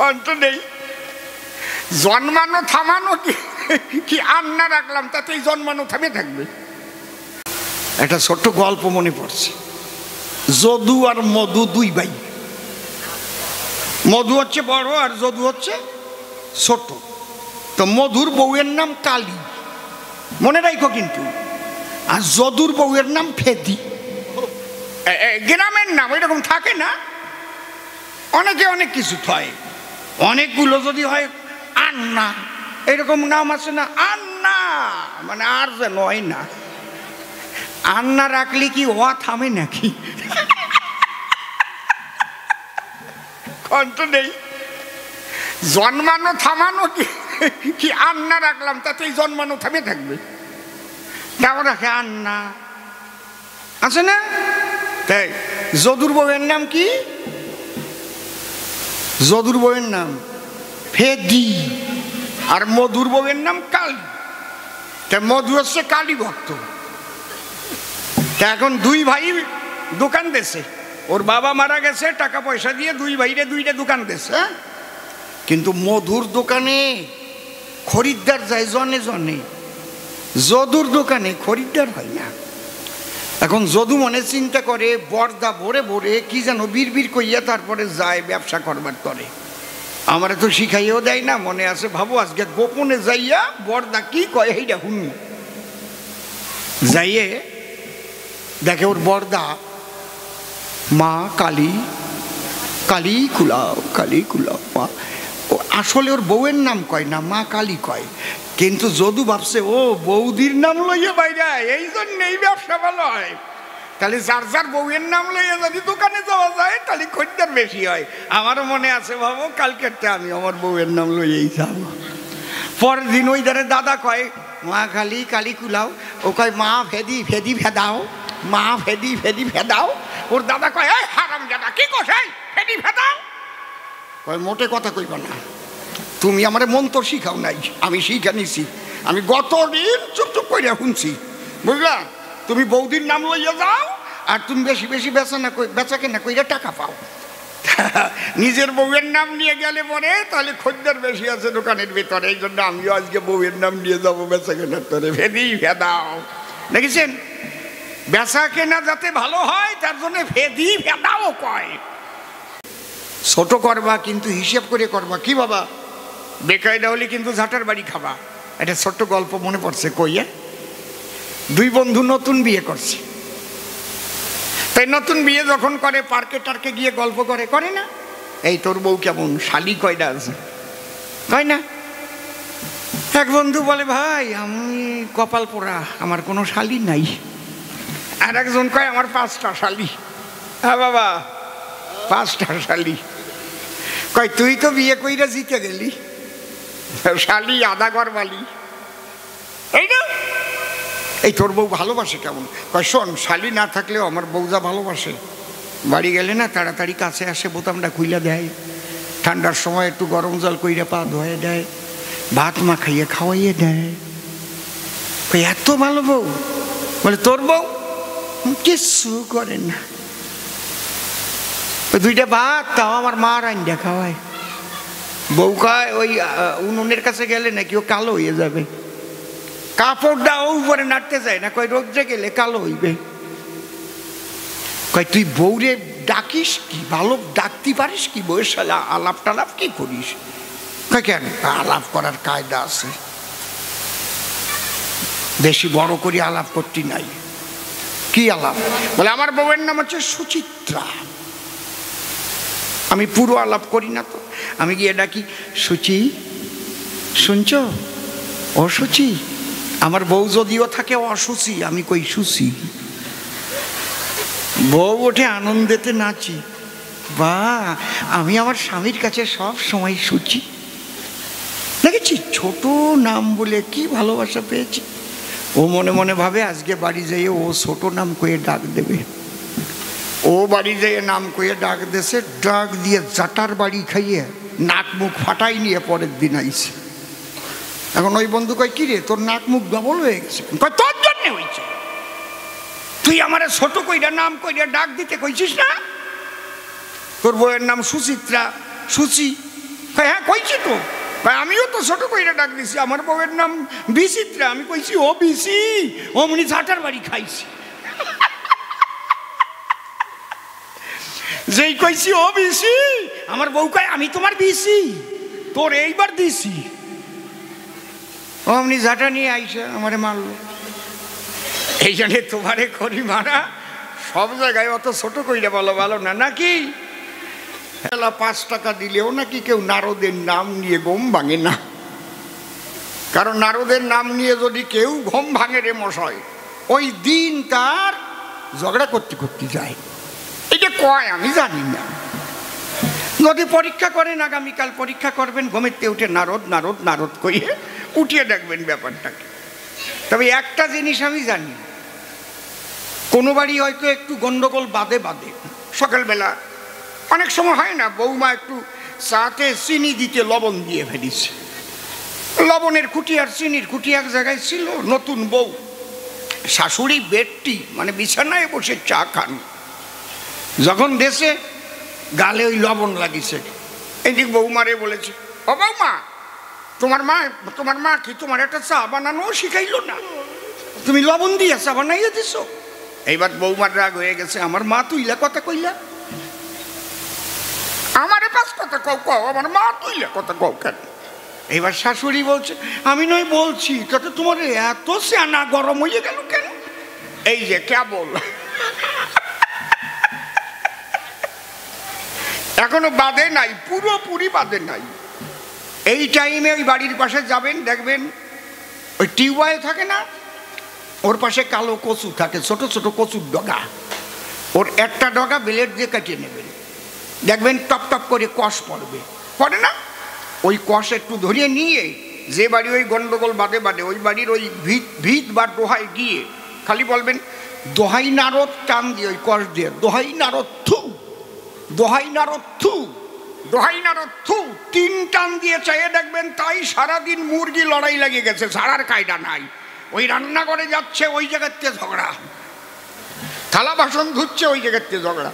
কণ্ঠ নেই। জন্মানো থামানো কি আন্না রাখলাম, তাতেই জন্মানো থামে থাকবে। একটা ছোট্ট গল্প মনে পড়ছে। যদু আর মধু দুই ভাই। মধু হচ্ছে বড় আর যদু হচ্ছে ছোট। তো মধুর বউয়ের নাম কালী, মনে রাখো কিন্তু। আর যদুর বউয়ের নাম ফেদি। গ্রামের নাম এরকম থাকে না, অনেকে অনেক কিছু হয়। অনেকগুলো যদি হয় আন্না, এরকম নাম আছে না, আন্না মানে আর যে নয় না। আন্না রাখলে কি হওয়া থামে নাকি? কণ্ঠ নেই। জন্মানো থামানো কি আন্না রাখলাম, তাতেই জন্মানো থামে থাকবে। তাও রাখে আন্না, আছে না? তাই যদুর বউয়ের নাম কি? যদুর বউয়ের নাম ফেদি আর মধুর বউয়ের নাম কালী। তা মধু হচ্ছে কালী ভক্ত। তা এখন দুই ভাই দোকান দেছে, ওর বাবা মারা গেছে, টাকা পয়সা দিয়ে দুই ভাইরে দুইটা দোকান দেছে। কিন্তু মধুর দোকানে খরিদ্দার যায় জনে জনে, যদুর দোকানে খরিদ্দার হয় না। এখন যদু মনে চিন্তা করে, বর্দা ভরে ভরে কি যেন বিড় কইয়া তারপরে যায় ব্যবসা করবার করে। আমারে তো শিখাইও দেয় না, মনে আছে ভাবো আজকে গোপনে যাইয়া বর্দা কি কয় এইটা হুন। যাইয়ে দেখে ওর বর্দা মা কালী, কালী কুলাও, কালী কুলাও মা। আসলে ওর বউয়ের নাম কয় না, মা কালী কয়। কিন্তু যদু ভাবছে ও বৌদির নাম লইয়া বাইরে, এই জন্যই ব্যবসা ভালো হয়। তাহলে যার যার বউয়ের নাম লইয়া যদি দোকানে যাওয়া যায় তাহলে খরিদ্দার বেশি হয়। আমারও মনে আছে ভাবো কালকেরটা আমি আমার বউয়ের নাম লইয়াই যাব। পরের দিন ওই ধারে দাদা কয় মা কালী, কালী কুলাও। ও কয় মা ফেদি, ফেদি ফেদাও, মা ফেদি, ফেদি ফেদাও। ওর দাদা কয় এই হারাম দাদা কি কষাই ফেদি ফেদাও। কয় মোটে কথা কইবা না, তুমি আমার মন্ত্র শিখাও নাই, আমি শিখা নিছি। আমি গতদিন চুপ চুপ করে শুনছি, বুঝলা? তুমি বৌদির নাম লইয়া যাও আর তুমি বেশি বেশি বেচা কেনা কইরা টাকা পাও। নিজের বউয়ের নাম নিয়ে গেলে পরে তাহলে খদ্দের বেশি আছে দোকানের ভিতরে, এই জন্য আমিও আজকে বউয়ের নাম নিয়ে যাবো বেচা কেনার তরে। ফেদি ফেদাও, দেখেছেন? বেচা কেনা যাতে ভালো হয় তার জন্য ফেদি ফেদাও কয়। ছোট করবা কিন্তু হিসেব করে করবা। কি বাবা বেকায়দা হলে কিন্তু ঝাঁটার বাড়ি খাবা। একটা ছোট্ট গল্প মনে পড়ছে। কইয়া দুই বন্ধু নতুন বিয়ে করছে। তাই নতুন বিয়ে যখন করে পার্কে টার্কে গিয়ে গল্প করে, করে না? এই তোর বউ কেমন, শালি কয়টা আছে, কয় না? এক বন্ধু বলে ভাই আমি কপাল পোড়া, আমার কোনো শালি নাই। আর একজন কয় আমার 5টা শালি। হ্যাঁ বাবা 5টা শালি। কয় তুই তো বিয়ে কইরা জিতে গেলি, শালি আধা ঘর বালি। এই না, এই তোর বউ ভালোবাসে কেমন? কয় শোন, শালি না থাকলেও আমার বউ যা ভালোবাসে, বাড়ি গেলে না তাড়াতাড়ি কাছে আসে, বোতামটা খুইলা দেয়, ঠান্ডার সময় একটু গরম জল কইরা পা ধোয়া দেয়, ভাত মা খাইয়ে খাওয়াইয়ে দেয়। এত ভালো বউ? বলে তোর বউ কিচ্ছু করে না, 2টা ভাত তাও আমার মা রান্না খাওয়ায়। বউ কয় ওই উনুনের কাছে গেলে নাকি ও কালো হয়ে যাবে, কাপড়টা ও উপরে নাড়তে যায় না, কয় রোদ্রে গেলে কালো হইবে। কয় তুই বউরে ডাকিস কি, ভালো ডাকতে পারিস কি, বউয়ের সাথে আলাপ টালাপ কি করিস? কয় কেন? আলাপ করার কায়দা আছে, বেশি বড় করে আলাপ করতে নাই। কি আলাপ? বলে আমার বউয়ের নাম হচ্ছে সুচিত্রা। আমি পুরো আলাপ করি না তো, আমি গিয়ে ডাকি সুচি, শুনছ ও সুচি। আমার বউ যদিও থাকে অসুচি, আমি কই সুচি। বউ ওঠে আনন্দেতে নাচি, বা আমি আমার স্বামীর কাছে সব সময় সুচি। দেখেছি ছোট নাম বলে কি ভালোবাসা পেয়েছি। ও মনে মনে ভাবে আজকে বাড়ি যাইয়ে ও ছোট নাম কয়ে ডাক দেবে। ও বাড়ি যাইয়ে নাম কয়ে ডাক দেছে, ডাক দিয়ে জাটার বাড়ি খাইয়ে নাক মুখ ফাটাই নিয়ে পরের দিন আইছে। এখন ওই বন্ধু কয় কি রে তোর নাক মুখ ডবল হয়ে গেছে? কয় তোর জন্যে হয়েছে, তুই আমার ছোট কইরা নাম কইরা ডাক দিতে কইছিস না? তোর বউয়ের নাম সুচিত্রা, সুচি। হ্যাঁ কইছি তো, আমিও তো ছোট কইরা ডাক দিছি, আমার বউয়ের নাম বিচিত্রা, আমি কইছি ও বিসি, অমনি ঝাঁটার বাড়ি খাইছি। যেই কইছি ও বিসি, আমার বউ কয় আমি তোমার বিসি, তোর এইবার দিছি। অমনি ঝাঁটা নিয়ে আইসা আমারে মারলো। এই জন্যে তোমারে করি মারা, সব জায়গায় অত ছোট কইরা বলো ভালো না, নাকি? 5 টাকা দিলেও নাকি কেউ নারদের নাম নিয়ে ঘুম ভাঙে না, কারণ নারদের নাম নিয়ে যদি কেউ ঘুম ভাঙে রে মশাই, ওই দিন তার ঝগড়া করতে করতে যায়। এটা কয় আমি জানি না। যদি পরীক্ষা করেন, আগামীকাল পরীক্ষা করবেন, ঘুমেতে উঠে নারদ নারদ নারদ কইয়ে উঠিয়ে দেখবেন ব্যাপারটাকে। তবে একটা জিনিস আমি জানি, কোনো বাড়ি হয়তো একটু গন্ডগোল বাদে বাদে সকালবেলা অনেক সময় হয় না, বৌমা একটু চাতে চিনি দিতে লবণ দিয়ে ফেলিছে, লবণের খুঁটি আর চিনির খুঁটি এক জায়গায় ছিল। নতুন বউ, শাশুড়ি বেডটি মানে বিছানায় বসে চা খান, যখন দেশে গালে ওই লবণ লাগিছে, এইদিক বৌমারে বলেছে, ও বৌমা, তোমার মা কি তোমার একটা চা বানানো শিখাইলো না? তুমি লবণ দিয়ে চা বানাইয়া দিছো। এইবার বৌমার রাগ হয়ে গেছে, আমার মা তুইলা কথা কইলা, আমারে 5 কথা কও, আমার মা তুইলা কথা কও কেন? এবার শাশুড়ি বলছে, আমি নয় বলছি, তাতে তোমার এত সেনা গরম হয়ে গেল কেন? এই যে কেবল এখনো বাদে নাই, পুরোপুরি বাদে নাই। এই টাইমে ওই বাড়ির পাশে যাবেন, দেখবেন ওই টিউবওয়েল থাকে না, ওর পাশে কালো কচু থাকে, ছোট ছোট কচুর ডগা, ওর একটা ডগা ব্লেড দিয়ে কাটিয়ে নেবেন, দেখবেন টপ টপ করে কষ পড়ে না? ওই কষ একটু ধরিয়ে নিয়ে, যে বাড়ি ওই গন্ডগোল বাদে বাদে, ওই বাড়ির ওই ভিত বা দোহায় গিয়ে খালি বলবেন, দোহাই নারদ, টান দিয়ে ওই কষ দিয়ে, দোহাই নারদ থু, দোহাই নারদ থু, দোহাই নারদ থু, 3 টান দিয়ে চাইয়ে দেখবেন তাই সারাদিন মুরগি লড়াই লাগে গেছে, ছাড়ার কায়দা নাই। ওই রান্নাঘরে যাচ্ছে, ওই জায়গাতে ঝগড়া, থালা বাসন ধুচ্ছে, ওই জায়গাতে ঝগড়া।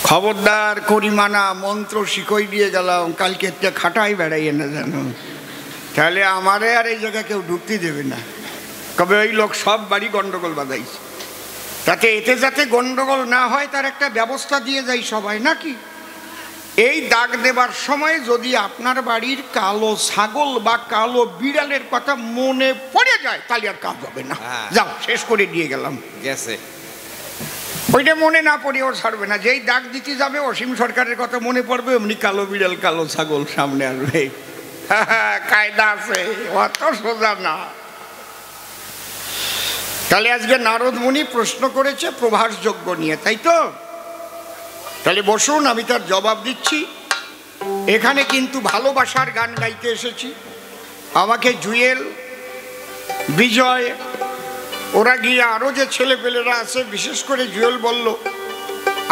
খবরদার করিমানা, মন্ত্র শিখই দিয়ে গেলাম, কালকে একটা খাটাই বেড়াইয়ে না জানো, তাহলে আমারে আর এই জায়গায় কেউ ঢুকতে দেবে না। কবে ওই লোক সব বাড়ি গন্ডগোল বাঁধাইছে, তাতে এতে যাতে গন্ডগোল না হয় তার একটা ব্যবস্থা দিয়ে যায় সবাই, নাকি? এই দাগ দেবার সময় যদি আপনার বাড়ির কালো ছাগল বা কালো বিড়ালের কথা মনে পড়ে যায়, তাহলে আর কাজ হবে না। যাও, শেষ করে দিয়ে গেলাম, গেছে। ওইটা মনে না পড়ে ওর ছাড়বে না। যেই দাগ দিতে যাবে অসীম সরকারের কথা মনে পড়বে, অমনি কালো বিড়াল কালো ছাগল সামনে আসবে। কায়দা আছে, অত সোজা না। তাহলে আজকে নারদ মুনি প্রশ্ন করেছে প্রভাসযজ্ঞ নিয়ে, তাই তো? তাহলে বসুন, আমি তার জবাব দিচ্ছি। এখানে কিন্তু ভালোবাসার গান গাইতে এসেছি। আমাকে জুয়েল, বিজয়, ওরা গিয়ে আরো যে ছেলেপেলেরা আছে, বিশেষ করে জুয়েল বলল,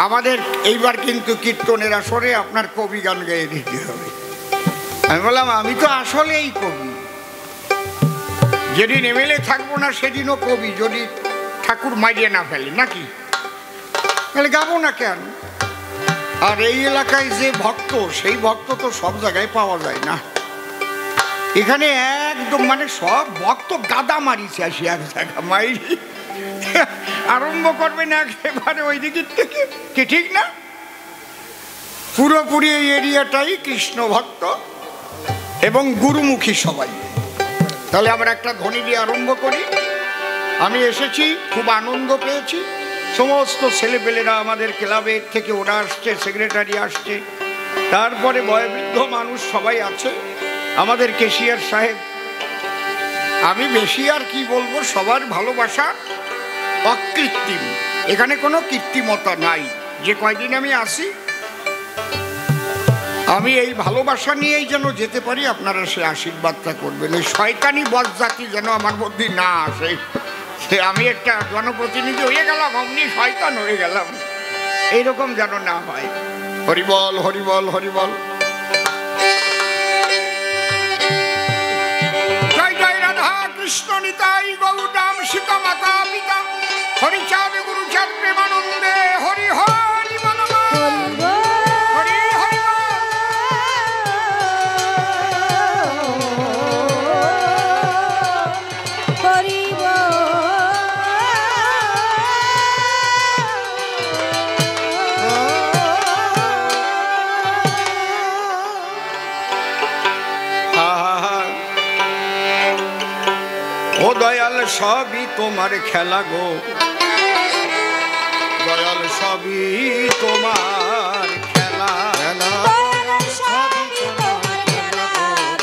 আমাদের এইবার কিন্তু কীর্তনের আসরে আপনার কবি গান গাইয়ে দিতে হবে। আমি বললাম, আমি তো আসলেই কবি, যেদিন এমএলএ থাকবো না সেদিনও কবি, যদি ঠাকুর মারিয়ে না ফেলে, নাকি? তাহলে গাবো না কেন? আর এই এলাকায় যে ভক্ত, সেই ভক্ত তো সব জায়গায় পাওয়া যায় না। এখানে একদম মানে সব ভক্ত গাদা মারিছে, আসি এক জায়গা মাইরি আরম্ভ করবে না একেবারে ওই দিকের থেকে, কি ঠিক না? পুরোপুরি এই এরিয়াটাই কৃষ্ণ ভক্ত এবং গুরুমুখী সবাই। তাহলে আমরা একটা ধ্বনি দিয়ে আরম্ভ করি। আমি এসেছি, খুব আনন্দ পেয়েছি। সমস্ত ছেলেপেলেরা আমাদের ক্লাবের থেকে ওরা আসছে, সেক্রেটারি আসছে, তারপরে বয়োবৃদ্ধ মানুষ সবাই আছে, আমাদের কেশিয়ার সাহেব। আমি বেশি আর কি বলবো, সবার ভালোবাসা অকৃত্রিম, এখানে কোনো কৃত্রিমতা নাই। যে কয়দিন আমি আসি, আমি এই ভালোবাসা নিয়েই যেন যেতে পারি, আপনারা সে আশীর্বাদটা করবেন। এই শয়তানি বজ্জাতি যেন আমার মধ্যে না আসে, সে আমি একটা জনপ্রতিনিধি হয়ে গেলাম, অমনি শয়তান হয়ে গেলাম, এইরকম যেন না হয়। হরিবল হরিবল হরিবল। জয় জয় রাধা কৃষ্ণ নিতাই গৌরাম সীতা মাতা পিতা, হরিচাঁদ গুরুচাঁদ প্রেমানন্দে, হরি হরি বল হরি হরি বল। সবই তোমার খেলা গো, দয়াল সবই তোমার খেলা। সবই তোমার খেলা,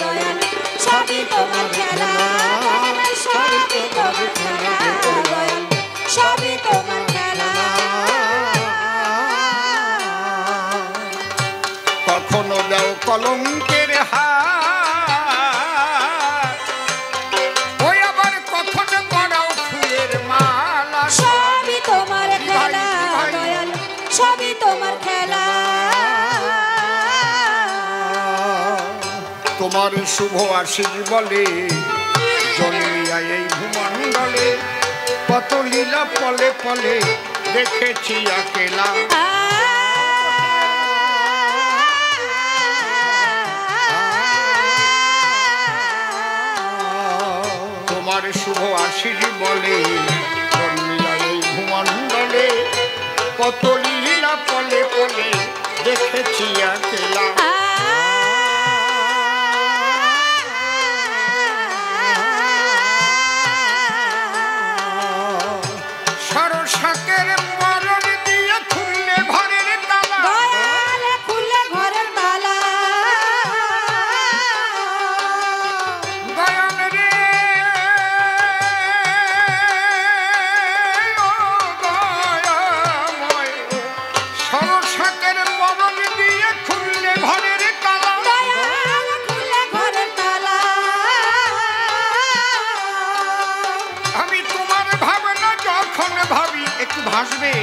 দয়াল সবই তোমার খেলা, সবই তোমার খেলা, দয়াল সবই তোমার খেলা। কখনো দাও কলঙ্কের হাত, ওই আবার কখনো পরাও ফুলের মালা। সবই তোমার খেলা, দয়াল সবই তোমার খেলা। তোমার শুভ আশিস বলে জন্মিয়া এই ভূমণ্ডলে, কত লীলা পলে পলে দেখেছি আকেলা। তোমার শুভ আশিস বলে জন্মিয়া এই ভূমণ্ডলে, কত লীলা পলে পলে দেখেছি আকেলা। ভাসবে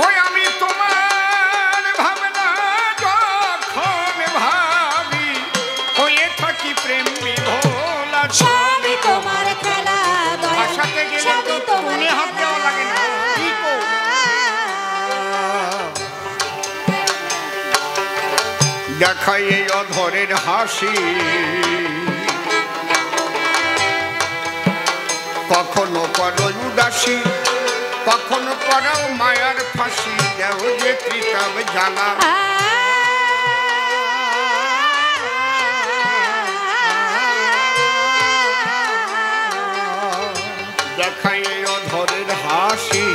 ওই আমি তোমার ভাবনা যখন ভাবি, হয়ে থাকি প্রেম বিভোলা। সবই তোমার খেলা, ভাষাতে গেলে তো মনে হাত দেওয়া লাগে না। দেখাই এই অধরের হাসি, কখনো করো উদাসী, কখনো পড়াও মায়ার ফাঁসি, দেও যে ত্রিতাব জ্বালা। দেখাই এই অধরের হাসি,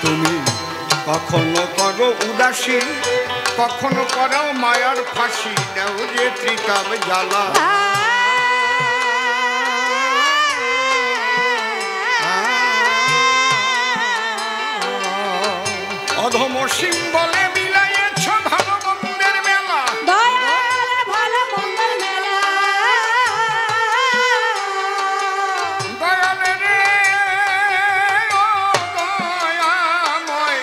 তুমি কখনো করো উদাসী, কখনো পড়াও মায়ার ফাঁসি, দেও যে ত্রিতাব জ্বালা। অধম সিম্বলে মিলাইয়েছ ভালো মন্দের মেলা, দয়াল ভালো মন্দের মেলা। দয়াল রে ও দয়াময়,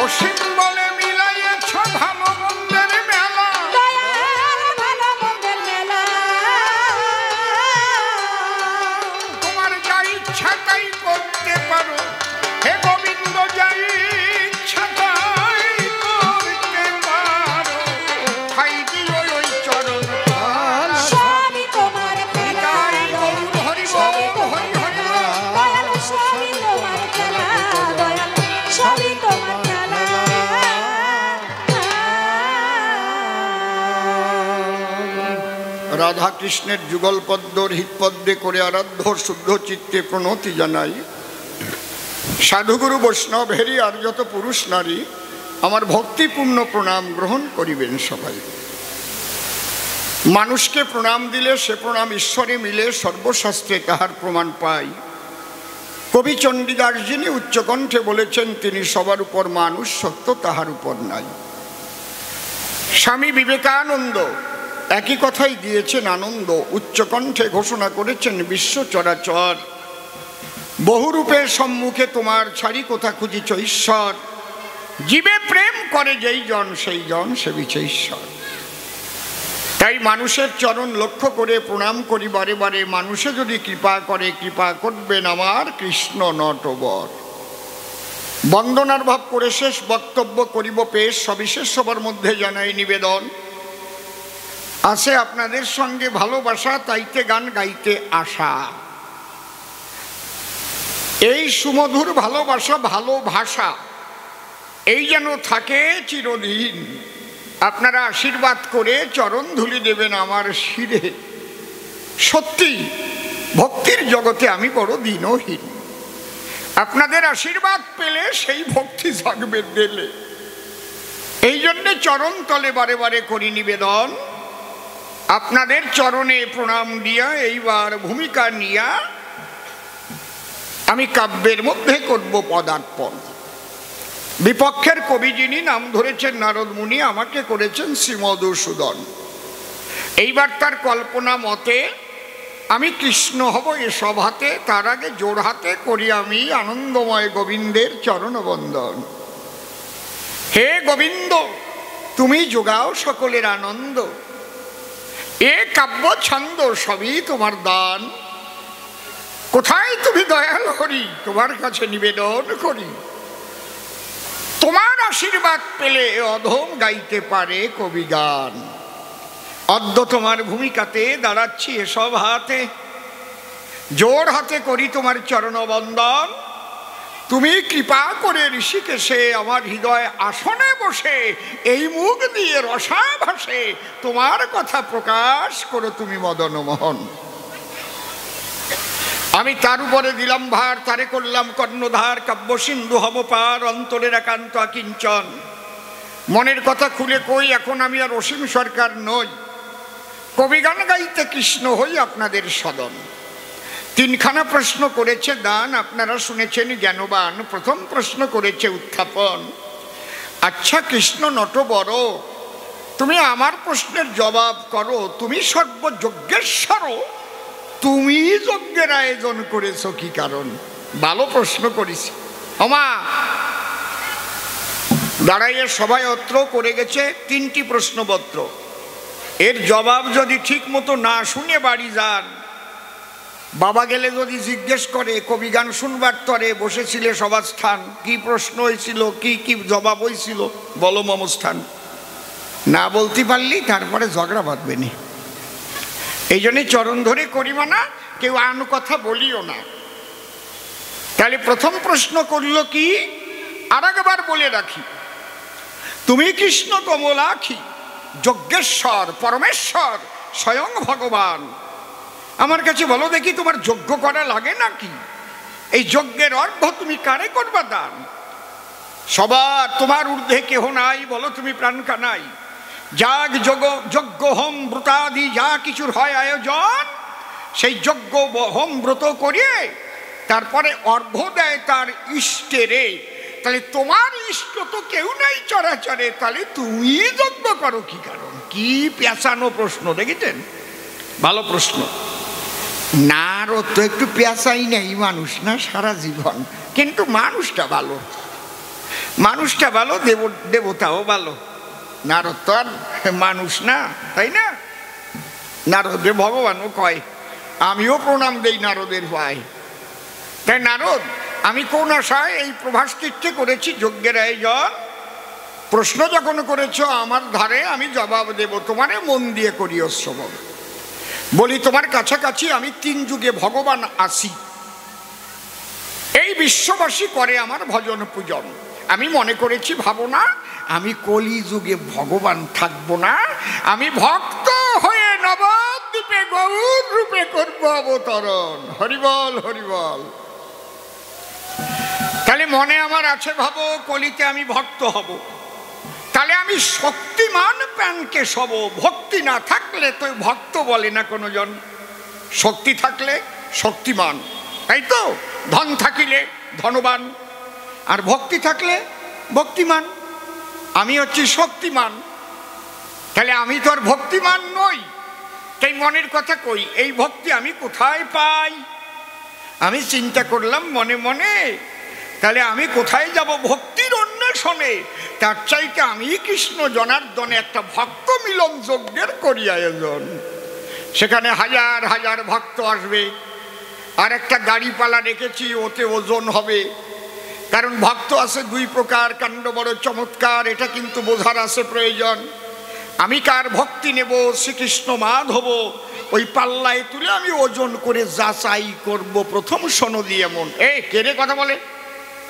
ও সিম্বলে মিলাইয়েছ ভালো মন্দের মেলা। দয়াল ভালো মন্দের মেলা। তোমার যা ইচ্ছা তাই করতে পারো হে গোবিন্দ, যাই রাধা কৃষ্ণের যুগল পদ্মর হৃৎপদ্মে করে আরাধ্য শুদ্ধ চিত্তে প্রণতি জানাই। সাধুগুরু বৈষ্ণব হেরি আর যত পুরুষ নারী আমার ভক্তিপূর্ণ প্রণাম গ্রহণ করিবেন সবাই। মানুষকে প্রণাম দিলে সে প্রণাম ঈশ্বরে মিলে, সর্বশাস্ত্রে তাহার প্রমাণ পাই। কবি চণ্ডীদাস যিনি উচ্চকণ্ঠে বলেছেন তিনি সবার উপর মানুষ, সত্য তাহার উপর নাই। স্বামী বিবেকানন্দ একই কথাই দিয়েছেন আনন্দ, উচ্চকণ্ঠে ঘোষণা করেছেন বিশ্ব চরাচর। বহুরূপের সম্মুখে তোমার ছাড়ি কোথা খুঁজিছ ঈশ্বর, জীবে প্রেম করে যেই জন সেই জন সেবিছে ঈশ্বর। তাই মানুষের চরণ লক্ষ্য করে প্রণাম করি বারে বারে, মানুষে যদি কৃপা করে কৃপা করবেন আমার কৃষ্ণ নটবর। বন্দনার ভাব করে শেষ বক্তব্য করিব পেশ, সবিশেষ সবার মধ্যে জানাই নিবেদন। আছে আপনাদের সঙ্গে ভালোবাসা, তাইতে গান গাইতে আসা। এই সুমধুর ভালোবাসা, ভালো ভাষা এই যেন থাকে চিরদিন। আপনারা আশীর্বাদ করে চরণ ধুলি দেবেন আমার শিরে। সত্যি ভক্তির জগতে আমি বড় দিনহীন। আপনাদের আশীর্বাদ পেলে সেই ভক্তি জাগবে দিলে। এই জন্যে চরণ তলে বারে বারে করি নিবেদন, আপনাদের চরণে প্রণাম দিয়া এইবার ভূমিকা নিয়া আমি কাব্যের মধ্যে করব পদার্পণ। বিপক্ষের কবি যিনি নাম ধরেছেন নারদ মুনি, আমাকে করেছেন শ্রীমধুসূদন। এইবার তার কল্পনা মতে আমি কৃষ্ণ হব এসব হাতে, তার আগে জোর হাতে করি আমি আনন্দময় গোবিন্দের চরণবন্দন। হে গোবিন্দ, তুমি যোগাও সকলের আনন্দ, এ কাব্য ছন্দ সবই তোমার দান। কোথায় তুমি দয়াল হরি, তোমার কাছে নিবেদন করি, তোমার আশীর্বাদ পেলে অধম গাইতে পারে কবি গান। অদ্য তোমার ভূমিকাতে দাঁড়াচ্ছি এসব হাতে, জোর হাতে করি তোমার চরণবন্দন। তুমি কৃপা করে ঋষিকেশে আমার হৃদয় আসনে বসে এই মুখ দিয়ে রসা ভাসে তোমার কথা প্রকাশ করো তুমি মদন মোহন। আমি তার উপরে দিলাম ভার, তারে করলাম কর্ণধার, কাব্য সিন্ধু হব পার, অন্তরের একান্ত আকিঞ্চন। মনের কথা খুলে কই, এখন আমি আর অসীম সরকার নই, কবিগান গাইতে কৃষ্ণ হই আপনাদের সদন। তিনখানা প্রশ্ন করেছে দান, আপনারা শুনেছেন জ্ঞানবান। প্রথম প্রশ্ন করেছে উত্থাপন, আচ্ছা কৃষ্ণ নট বড়, তুমি আমার প্রশ্নের জবাব করো। তুমি সর্বযজ্ঞেশ্বর, তুমি যজ্ঞের আয়োজন করেছো কি কারণ? ভালো প্রশ্ন করেছি। ওমা দাঁড়াইয়ে সবাই অত্র করে গেছে তিনটি প্রশ্নপত্র, এর জবাব যদি ঠিক মতো না শুনে বাড়ি যান, বাবা গেলে যদি জিজ্ঞেস করে কবি গান শুনবার তরে বসেছিলে সভাস্থান, কি প্রশ্ন হয়েছিল, কি কি জবাব হয়েছিল, বলো মমস্থান, না বলতে পারলি তারপরে ঝগড়া বাঁধবে নি। এই জন্যে চরণ ধরে করি মানা, কেউ আন কথা বলিও না। তাহলে প্রথম প্রশ্ন করলো কি, আর একবার বলে রাখি, তুমি কৃষ্ণ কমলাক্ষী, যজ্ঞেশ্বর পরমেশ্বর স্বয়ং ভগবান। আমার কাছে বলো দেখি তোমার যজ্ঞ করা লাগে নাকি? এই যজ্ঞের অর্ঘ তুমি কারে করবা দান? সবার তোমার ঊর্ধ্বে কেহ নাই, বলো তুমি প্রাণ কানাই। যাগ যজ্ঞ হোম ব্রতাদি যা কিছুর হয় আয়োজন, সেই যজ্ঞ হোম ব্রত করিয়ে তারপরে অর্ঘ্য দেয় তার ইষ্টেরে। তাহলে তোমার ইষ্ট তো কেউ নাই চরাচরে, তাহলে তুমি যজ্ঞ করো কি কারণ? কি পেঁচানো প্রশ্ন দেখেছেন? ভালো প্রশ্ন। নারদ তো একটু পেঁচাই নেই মানুষ না সারা জীবন, কিন্তু মানুষটা ভালো, মানুষটা ভালো, দেবতাও ভালো। নারদ তো আর মানুষ না, তাই না? নারদে ভগবানও কয়, আমিও প্রণাম দেই নারদের পায়। তাই নারদ, আমি কোন আশায় এই প্রভাস তীর্থে করেছি যজ্ঞের আয়োজন। প্রশ্ন যখন করেছ আমার ধারে, আমি জবাব দেব, তোমারে মন দিয়ে করিও শ্রবণ। বলি তোমার কাছাকাছি আমি 3 যুগে ভগবান আসি, এই বিশ্ববাসী করে আমার ভজন পূজন। আমি মনে করেছি ভাবনা, আমি কলি যুগে ভগবান থাকবো না, আমি ভক্ত হয়ে নবদ্বীপে গৌর রূপে করব অবতরণ। হরিবল হরিবল। তাহলে মনে আমার আছে ভাবো কলিতে আমি ভক্ত হব, তাহলে আমি শক্তিমান প্যানকে সব। ভক্তি না থাকলে তো ভক্ত বলে না কোনো জন, শক্তি থাকলে শক্তিমান, তাই তো? ধন থাকিলে ধনবান, আর ভক্তি থাকলে ভক্তিমান। আমি হচ্ছি শক্তিমান, তাহলে আমি তো আর ভক্তিমান নই। তাই মনের কথা কই, এই ভক্তি আমি কোথায় পাই? আমি চিন্তা করলাম মনে মনে, তাহলে আমি কোথায় যাব ভক্তির অন্বেষণে? তার চাইতে আমি কৃষ্ণ জনার্দনে একটা ভক্ত মিলন যজ্ঞের করি আয়োজন। সেখানে হাজার হাজার ভক্ত আসবে, আর একটা গাড়িপালা রেখেছি, ওতে ওজন হবে। কারণ ভক্ত আছে 2 প্রকার, কাণ্ড বড় চমৎকার, এটা কিন্তু বোঝার আছে প্রয়োজন। আমি কার ভক্তি নেব, শ্রীকৃষ্ণ মাধব, ওই পাল্লায় তুলে আমি ওজন করে যাচাই করব প্রথম সনদি এমন। এই কেড়ে কথা বলে,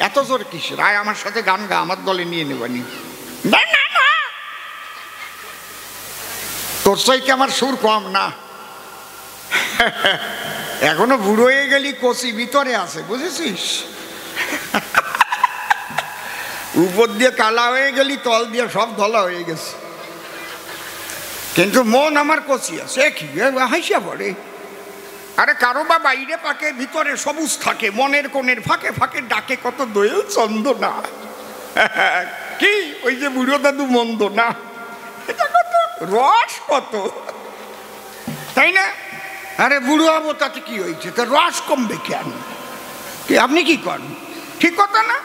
এত জোর কিসের? আয় আমার সাথে গান গা, আমার দলে নিয়ে নেবানি। না না না, তোর চাইতে আমার সুর কম না। এখনো বুড়ো হয়ে গেলি, কচি ভিতরে আছে, বুঝেছিস? উপর দিয়ে কালা হয়ে গেলি, তল দিয়ে সব ধলা হয়ে গেছে, কিন্তু মন আমার কচি আছে। কি হাসিয়া পড়ে? আরে কারো বা বাইরে পাকে, ভিতরে সবুজ থাকে, মনের কোণের ফাঁকে ফাঁকে ডাকে কত দোয়েল চন্দনা। কি ওই যে বুড়ো দাদু মন্দ না, এটা কত রস কত, তাই না? আরে বুড়ো হবো তাতে কি হয়েছে, তার রস কমবে কেন? কি আপনি কি করেন? ঠিক কথা না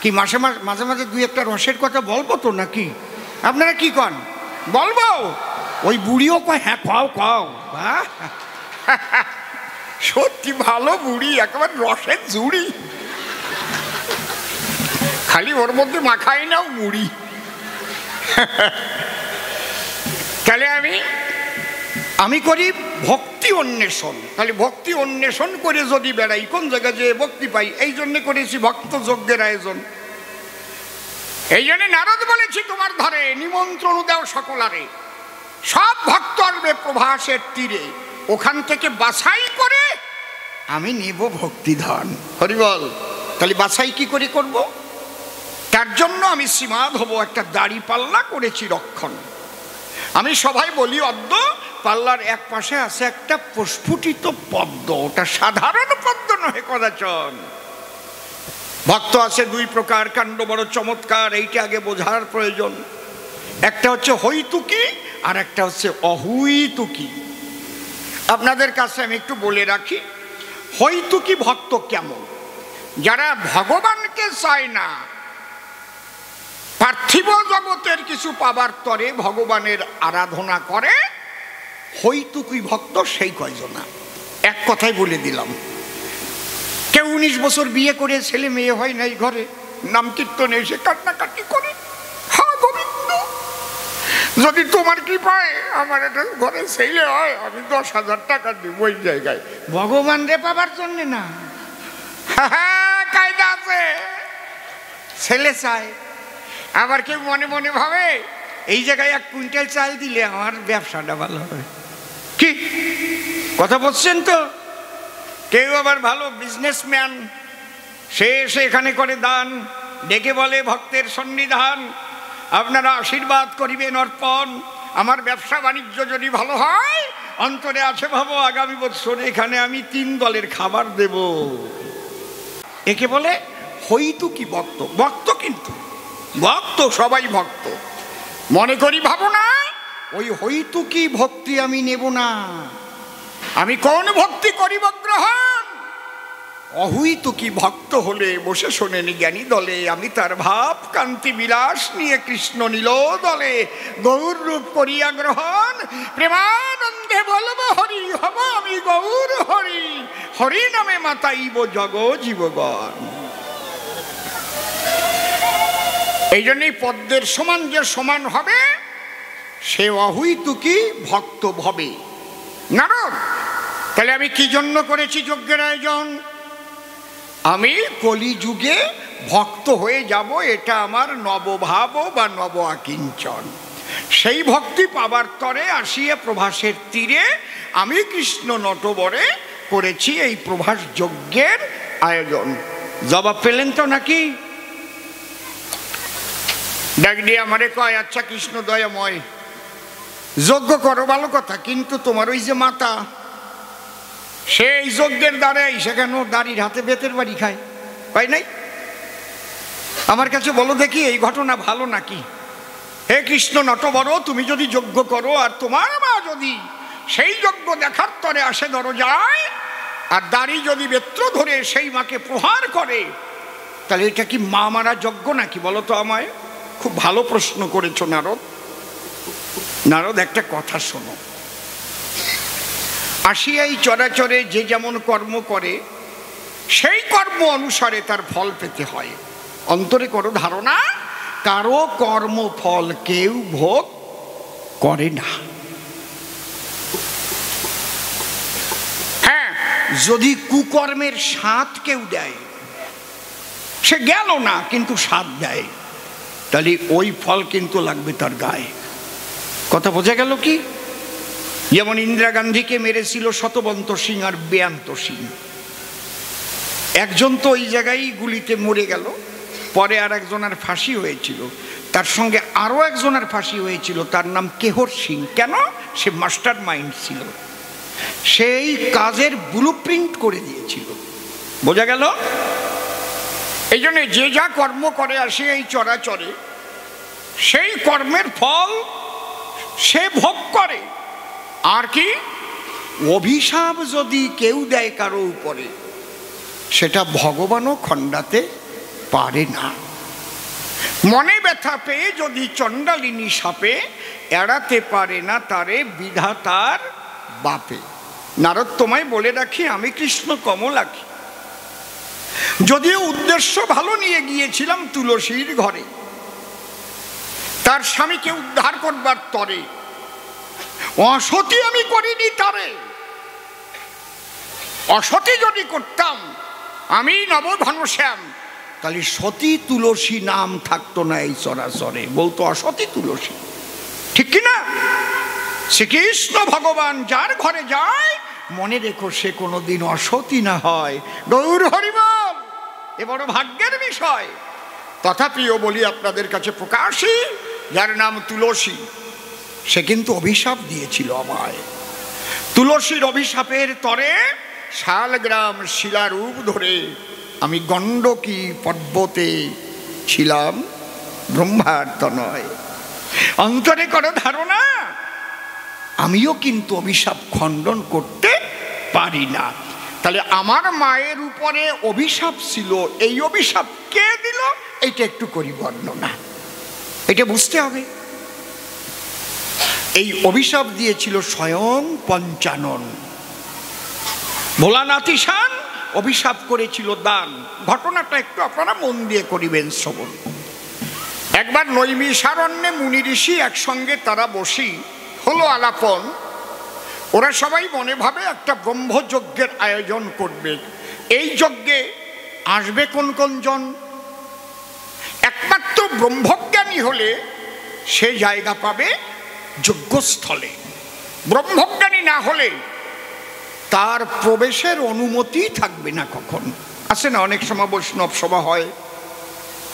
কি? মাঝে মাঝে দুই একটা রসের কথা বলবো তো নাকি? আপনারা কি কন? বলবো? ওই বুড়িও কয় হ্যাঁ কও কও। সত্যি ভালো বুড়ি, একেবারে রসের জুড়ি, খালি ওর মধ্যে মাখাই নাও মুড়ি। তাহলে আমি করি ভক্তি অন্বেষণ। তাহলে ভক্তি অন্বেষণ করে যদি বেড়াই, কোন জায়গায় যে ভক্তি পাই, এই জন্য করেছি ভক্ত যজ্ঞের আয়োজন। এই জন্য নারদ বলেছি, তোমার ধারে নিমন্ত্রণ দাও সকলারে, সব ভক্ত আসবে প্রভাসের তীরে, ওখান থেকে বাছাই করে আমি নেব ভক্তিধন। হরিবল। তাহলে বাছাই কি করে করব? তার জন্য আমি সীমাদ হব, একটা দাড়ি পাল্লা করেছি রক্ষণ। আমি সবাই বলি, অদ্য পাল্লার এক পাশে আছে একটা প্রস্ফুটিত পদ্ম, ওটা সাধারণ পদ্ম নহে কদাচন। ভক্ত আছে দুই প্রকার, কাণ্ড বড় চমৎকার, এইটা আগে বোঝার প্রয়োজন। একটা হচ্ছে হৈতুকি আর একটা হচ্ছে অহৈতুকি। আপনাদের কাছে আমি একটু বলে রাখি, হৈতুকি ভক্ত কেমন? যারা ভগবানকে চায় না, পার্থিব জগতের কিছু পাবার তরে ভগবানের আরাধনা করে, হৈতুকি ভক্ত সেই কয়জনা। এক কথাই বলে দিলাম, কেউ 19 বছর বিয়ে করে ছেলে মেয়ে হয় নাই, ঘরে নাম কীর্তনে এসে কান্নাকাটি করে, হ্যাঁ গোবিন্দ যদি তোমার কৃপায় আমার একটা ঘরে ছেলে হয়, আমি 10,000 টাকা দিব ওই জায়গায়। ভগবান রে পাবার জন্যে না, কায়দা আছে, ছেলে চায়। আবার কেউ মনে মনে ভাবে, এই জায়গায় 1 কুইন্টাল চাল দিলে আমার ব্যবসাটা ভালো হবে। কি কথা বলছেন তো? কেউ আবার ভালো বিজনেসম্যান, সে এসে এখানে করে দান, ডেকে বলে ভক্তের সন্নিধান, আপনারা আশীর্বাদ করিবেন অর্পণ, আমার ব্যবসা বাণিজ্য যদি ভালো হয়, অন্তরে আছে ভাবো আগামী বছর এখানে আমি 3 দলের খাবার দেব। একে বলে হৈতুকি ভক্ত। ভক্ত কিন্তু ভক্ত, সবাই ভক্ত। মনে করি ভাবো না, ওই হৈতুকি ভক্তি আমি নেব না। আমি কোন ভক্তি করিব গ্রহণ? অহৈতুকি ভক্ত হলে বসে শোনেন জ্ঞানী দলে, আমি তার ভাব কান্তি বিলাস নিয়ে কৃষ্ণ নীল দলে, গৌর রূপ করিয়া গ্রহণ, প্রেমানন্দে বলব হরি, হব আমি গৌর হরি, হরি নামে মাতাইব জগ জীবগণ। এই জন্যই পদ্মের সমান যে সমান হবে, সে অহৈতুকি ভক্ত ভবে। নারদ, তাহলে আমি কি জন্য করেছি যজ্ঞের আয়োজন? আমি কলিযুগে ভক্ত হয়ে যাব, এটা আমার নবভাব বা নব আকিঞ্চন। সেই ভক্তি পাবার তরে আসিয়া প্রভাসের তীরে আমি কৃষ্ণ নটবরে করেছি এই প্রভাস যজ্ঞের আয়োজন। জবাব পেলেন তো নাকি? ডাক দিয়ে আমারে কয়, আচ্ছা কৃষ্ণ দয়াময়, যজ্ঞ করো ভালো কথা, কিন্তু তোমার ওই যে মাতা, সেই যজ্ঞের দ্বারে সেখানে দাড়ির হাতে বেতের বাড়ি খায়, পাই নাই? আমার কাছে বলো দেখি এই ঘটনা ভালো নাকি? হে কৃষ্ণ নটবর, তুমি যদি যজ্ঞ করো আর তোমার মা যদি সেই যজ্ঞ দেখার তরে আসে দরজায়, আর দাড়ি যদি বেত্র ধরে সেই মাকে প্রহার করে, তাহলে এটা কি মা মারা যজ্ঞ নাকি? বলো তো আমায়। খুব ভালো প্রশ্ন করেছো নারদ। নারদ, একটা কথা শোনো, আসিয়াই চরাচরে যে যেমন কর্ম করে, সেই কর্ম অনুসারে তার ফল পেতে হয়। অন্তরে করো ধারণা, কারো কর্ম ফল কেউ ভোগ করে না। হ্যাঁ, যদি কুকর্মের স্বাদ কেউ দেয়, সে গেল না কিন্তু স্বাদ দেয়, তাহলে ওই ফল কিন্তু লাগবে তার গায়ে। কথা বোঝা গেল কি? যেমন ইন্দিরা গান্ধীকে মেরেছিল শতবন্ত সিং আর বেয়ান্ত সিং। একজন তো ওই জায়গায় গুলিতে মরে গেল, পরে আর একজনের ফাঁসি হয়েছিল, তার সঙ্গে আরো একজনের ফাঁসি হয়েছিল, তার নাম কেহর সিং। কেন? সে মাস্টার মাইন্ড ছিল, সেই কাজের ব্লুপ্রিন্ট করে দিয়েছিল। বোঝা গেল? এই জন্য যে যা কর্ম করে আসে এই চরাচরে, সেই কর্মের ফল সে ভোগ করে। আর কি অভিশাপ যদি কেউ দেয় কারো উপরে, সেটা ভগবানও খণ্ডাতে পারে না। মনে ব্যথা পেয়ে যদি চণ্ডালিনী সাপে, এড়াতে পারে না তারে বিধাতার বাপে। নারদ তোমায় বলে রাখি, আমি কৃষ্ণ কমলাক্ষী। যদিও উদ্দেশ্য ভালো নিয়ে গিয়েছিলাম তুলসীর ঘরে, তার স্বামীকে উদ্ধার করবার তরে, অসতী আমি করিনি তারে। অসতী যদি করতাম আমি নবঘনশ্যাম, তাহলে সতী তুলসী নাম থাকতো না এই চরাচরে, বলতো অসতী তুলসী। ঠিক কিনা? শ্রীকৃষ্ণ ভগবান যার ঘরে যায়, মনে রেখো সে কোনোদিন অসতী না হয়। গৌর হরিবল, এ বড় ভাগ্যের বিষয়। তথাপিও বলি আপনাদের কাছে প্রকাশী, যার নাম তুলসী, সে কিন্তু অভিশাপ দিয়েছিল আমায়। তুলসীর অভিশাপের তরে শালগ্রাম শিলারূপ ধরে আমি গণ্ডকী পর্বতে ছিলাম, ব্রহ্মার্থ নয়। অন্তরে করো ধারণা, আমিও কিন্তু অভিশাপ খণ্ডন করতে পারি না। তাহলে আমার মায়ের উপরে অভিশাপ ছিল, এই অভিশাপ কে দিল এইটা একটু করি বর্ণনা, এটা বুঝতে হবে। এই অভিশাপ দিয়েছিল স্বয়ং পঞ্চানন। ভোলানাথ ঈশান অভিশাপ করেছিল দান। ঘটনাটা একটু আপনারা মন দিয়ে করিবেন শ্রবণ। একবার নৈমিষারণ্যে মুনি ঋষি একসঙ্গে তারা বসি, হলো আলাপন। ওরা সবাই মনে ভাবে একটা ব্রহ্মযজ্ঞের আয়োজন করবে। এই যজ্ঞে আসবে কোন কোন জন? একমাত্র ব্রহ্মজ্ঞানী হলে সে জায়গা পাবে যজ্ঞস্থলে। ব্রহ্মজ্ঞানী না হলে তার প্রবেশের অনুমতি থাকবে না। কখন আছে না, অনেক সময় বৈষ্ণব সভা হয়,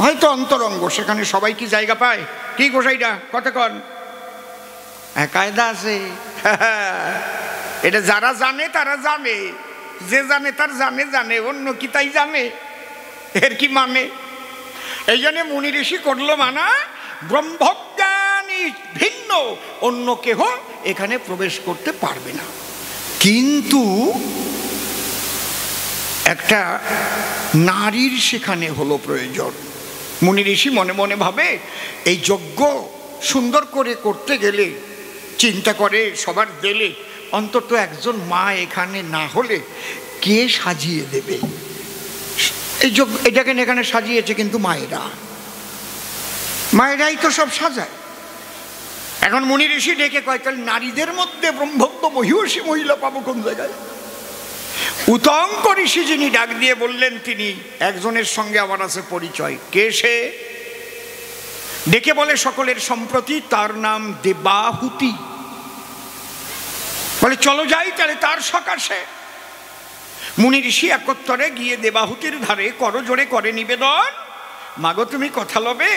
হয়তো অন্তরঙ্গ, সেখানে সবাই কি জায়গা পায়? কি গোসাইটা কতক্ষণ কায়দা আছে। এটা যারা জানে তারা জানে, যে জানে তার জানে জানে, অন্য কি তাই জানে? এর কি মানে? এই জন্য মুনি ঋষি করলো মানা, ব্রহ্মজ্ঞানী ভিন্ন অন্য কেহ এখানে প্রবেশ করতে পারবে না। কিন্তু একটা নারীর সেখানে হলো প্রয়োজন। মুনি ঋষি মনে মনে ভাবে, এই যজ্ঞ সুন্দর করে করতে গেলে চিন্তা করে সবার দিলে অন্তত একজন মা এখানে না হলে কে সাজিয়ে দেবে? এই যজ্ঞ এটাকে এখানে সাজিয়েছে কিন্তু মায়েরাই তো সব সাজায়। এখন মুনি ঋষি ডেকে কয়, তাহলে নারীদের মধ্যে ব্রহ্মত্ব মহিষী মহিলা পাবো কোন জায়গায়? উতঙ্ক ঋষি যিনি ডাক দিয়ে বললেন, তিনি একজনের সঙ্গে আমার আছে পরিচয়। কে সে? ডেকে বলে সকলের সম্প্রতি, তার নাম দেবাহুতি। বলে চলো যাই তাহলে তার সকাশে। মুনি ঋষি একত্তরে গিয়ে দেবাহুতির ধারে করজোড়ে করে নিবেদন, মাগো তুমি কথা লবে,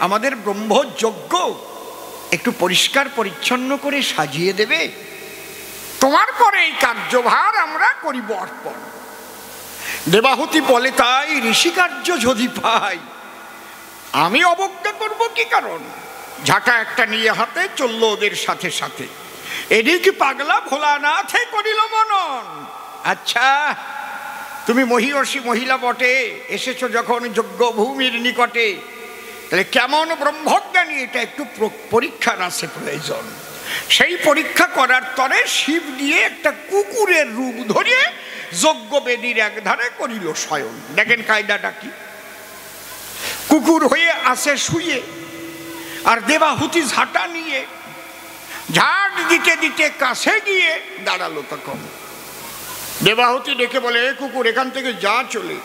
আমাদের ব্রহ্মযজ্ঞ একটু পরিষ্কার পরিচ্ছন্ন করে সাজিয়ে দেবে, তোমার পরে এই কার্যভার আমরা করিব অর্পণ। দেবাহুতি বলে, তাই ঋষি কার্য যদি পাই আমি অবজ্ঞা করব কি কারণ? ঝাঁটা একটা নিয়ে হাতে চললো ওদের সাথে সাথে। এদিকে পাগলা ভোলানাথে করিল মনন। আচ্ছা, তুমি মহিষী মহিলা বটে, এসেছো যখন যজ্ঞ ভূমির নিকটে, তাহলে কেমন ব্রহ্মজ্ঞানী এটা একটু পরীক্ষার আছে প্রয়োজন। সেই পরীক্ষা করার তরে শিব দিয়ে একটা কুকুরের রূপ ধরিয়ে যজ্ঞ বেদির একধারে করিল শয়ন। দেখেন কায়দাটা কি? কুকুর হয়ে আসে শুয়ে, আর দেবাহুতি ঝাঁটা নিয়ে ঝাড় দিতে দিতে কাছে গিয়ে দাঁড়ালো। তখন দেবাহুতি ডেকে বলে, কুকুর এখান থেকে যা চলে,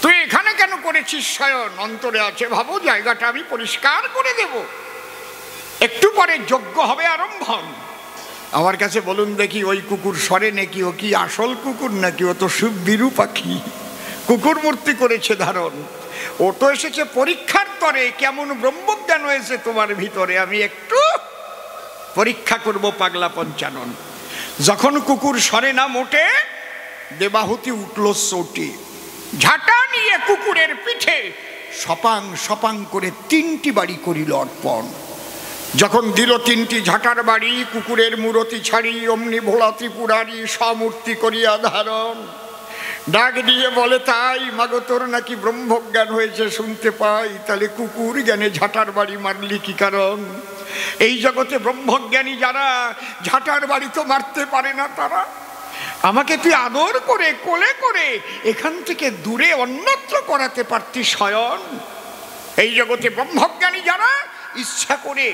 তুই এখানে কেন করেছিস শয়ন? অন্তরে আছে ভাবো, জায়গাটা আমি পরিষ্কার করে দেব, একটু পরে যজ্ঞ হবে আরম্ভন। আমার কাছে বলুন দেখি, ওই কুকুর সরে নাকি ও কি আসল কুকুর নাকি ও তো বিরু পাখি, কুকুর মূর্তি করেছে ধারণ। ও তো এসেছে পরীক্ষার তরে, কেমন ব্রহ্মজ্ঞান হয়েছে তোমার ভিতরে আমি একটু পরীক্ষা করব পাগলা পঞ্চানন। যখন কুকুর সরে না মোটে, দেবাহুতি উঠল চোটে, ঝাঁটা নিয়ে কুকুরের পিঠে সপাং সপাং করে 3টি বাড়ি করিল অর্পণ। যখন দিল 3টি ঝাঁটার বাড়ি, কুকুরের মূরতি ছাড়ি অমনি ভোলা ত্রিপুরারি সমূর্তি করিয়া ধারণ। ডাক দিয়ে বলে, তাই মাগো তোর নাকি ব্রহ্মজ্ঞান হয়েছে শুনতে পাই, তাহলে কুকুর জ্ঞানে ঝাঁটার বাড়ি মারলি কি কারণ? এই জগতে ব্রহ্মজ্ঞানী যারা ঝাঁটার বাড়ি তো মারতে পারে না তারা। আমাকে তুই আদর করে কোলে করে এখান থেকে দূরে অন্যত্র করাতে পারতি শয়ন। এই জগতে ব্রহ্মজ্ঞানী যারা ইচ্ছা করে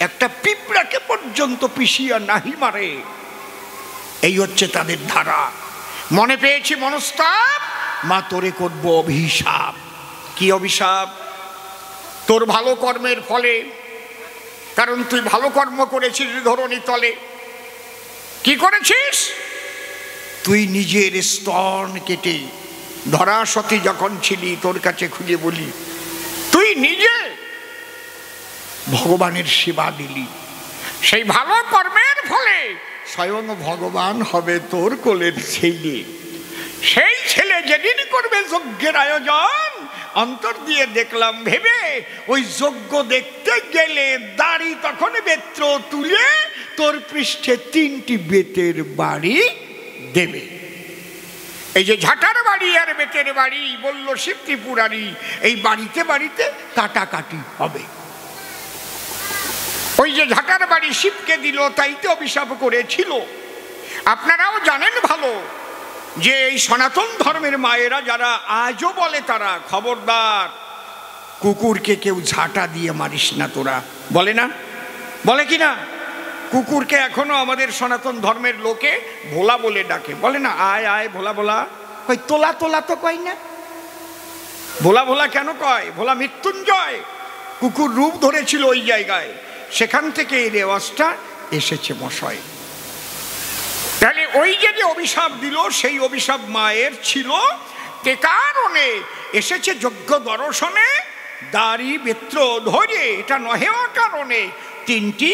একটা পিঁপড়াকে পর্যন্ত পিষিয়া নাহি মারে, এই হচ্ছে তাদের ধারা। মনে পেয়েছি মনস্তাপ, মা তোরে করব অভিশাপ। কি অভিশাপ? তোর ভালো কর্মের ফলে, কারণ তুই ভালো কর্ম করেছিস ধরণী তলে। কি করেছিস? তুই নিজের স্তন কেটে ধরা সতী যখন ছিলি, তোর কাছে খুলে বলি, তুই নিজে ভগবানের সেবা দিলি। সেই ভালো কর্মের ফলে স্বয়ং ভগবান হবে তোর কোলের ছেলে। সেই ছেলে যেদিন করবে যজ্ঞের আয়োজন, অন্তর দিয়ে দেখলাম ভেবে, ওই যজ্ঞ দেখতে গেলে দাড়ি তখন বেত্র তুলে তোর পৃষ্ঠে 3টি বেতের বাড়ি দেবে। এই যে ঝাঁটার বাড়ি আর বেতের বাড়ি বলল শিব ত্রিপুরারি, এই বাড়িতে বাড়িতে কাটাকাটি হবে। ওই যে ঝাঁটার বাড়ি শিবকে দিল, তাইতে অভিশাপ করেছিল। আপনারাও জানেন ভালো যে এই সনাতন ধর্মের মায়েরা যারা আজও বলে, তারা খবরদার কুকুরকে কেউ ঝাঁটা দিয়ে মারিস না তোরা, বলে না? বলে কি না? কুকুরকে এখনো আমাদের সনাতন ধর্মের লোকে ভোলা বলে ডাকে, বলে না? আয় আয় ভোলা ভোলা, কই তোলা তোলা তো কয় না। ভোলা ভোলা কেন কয়? ভোলা মৃত্যুঞ্জয় কুকুর রূপ ধরেছিল ওই জায়গায়, সেখান থেকে এই রেওয়াজটা এসেছে মশাই। তাহলে ওই যে অভিশাপ দিল, সেই অভিশাপ মায়ের ছিল, তে কারণে এসেছে যজ্ঞ দর্শনে দাড়ি বেত্র ধরে। এটা নহে কারণে 3টি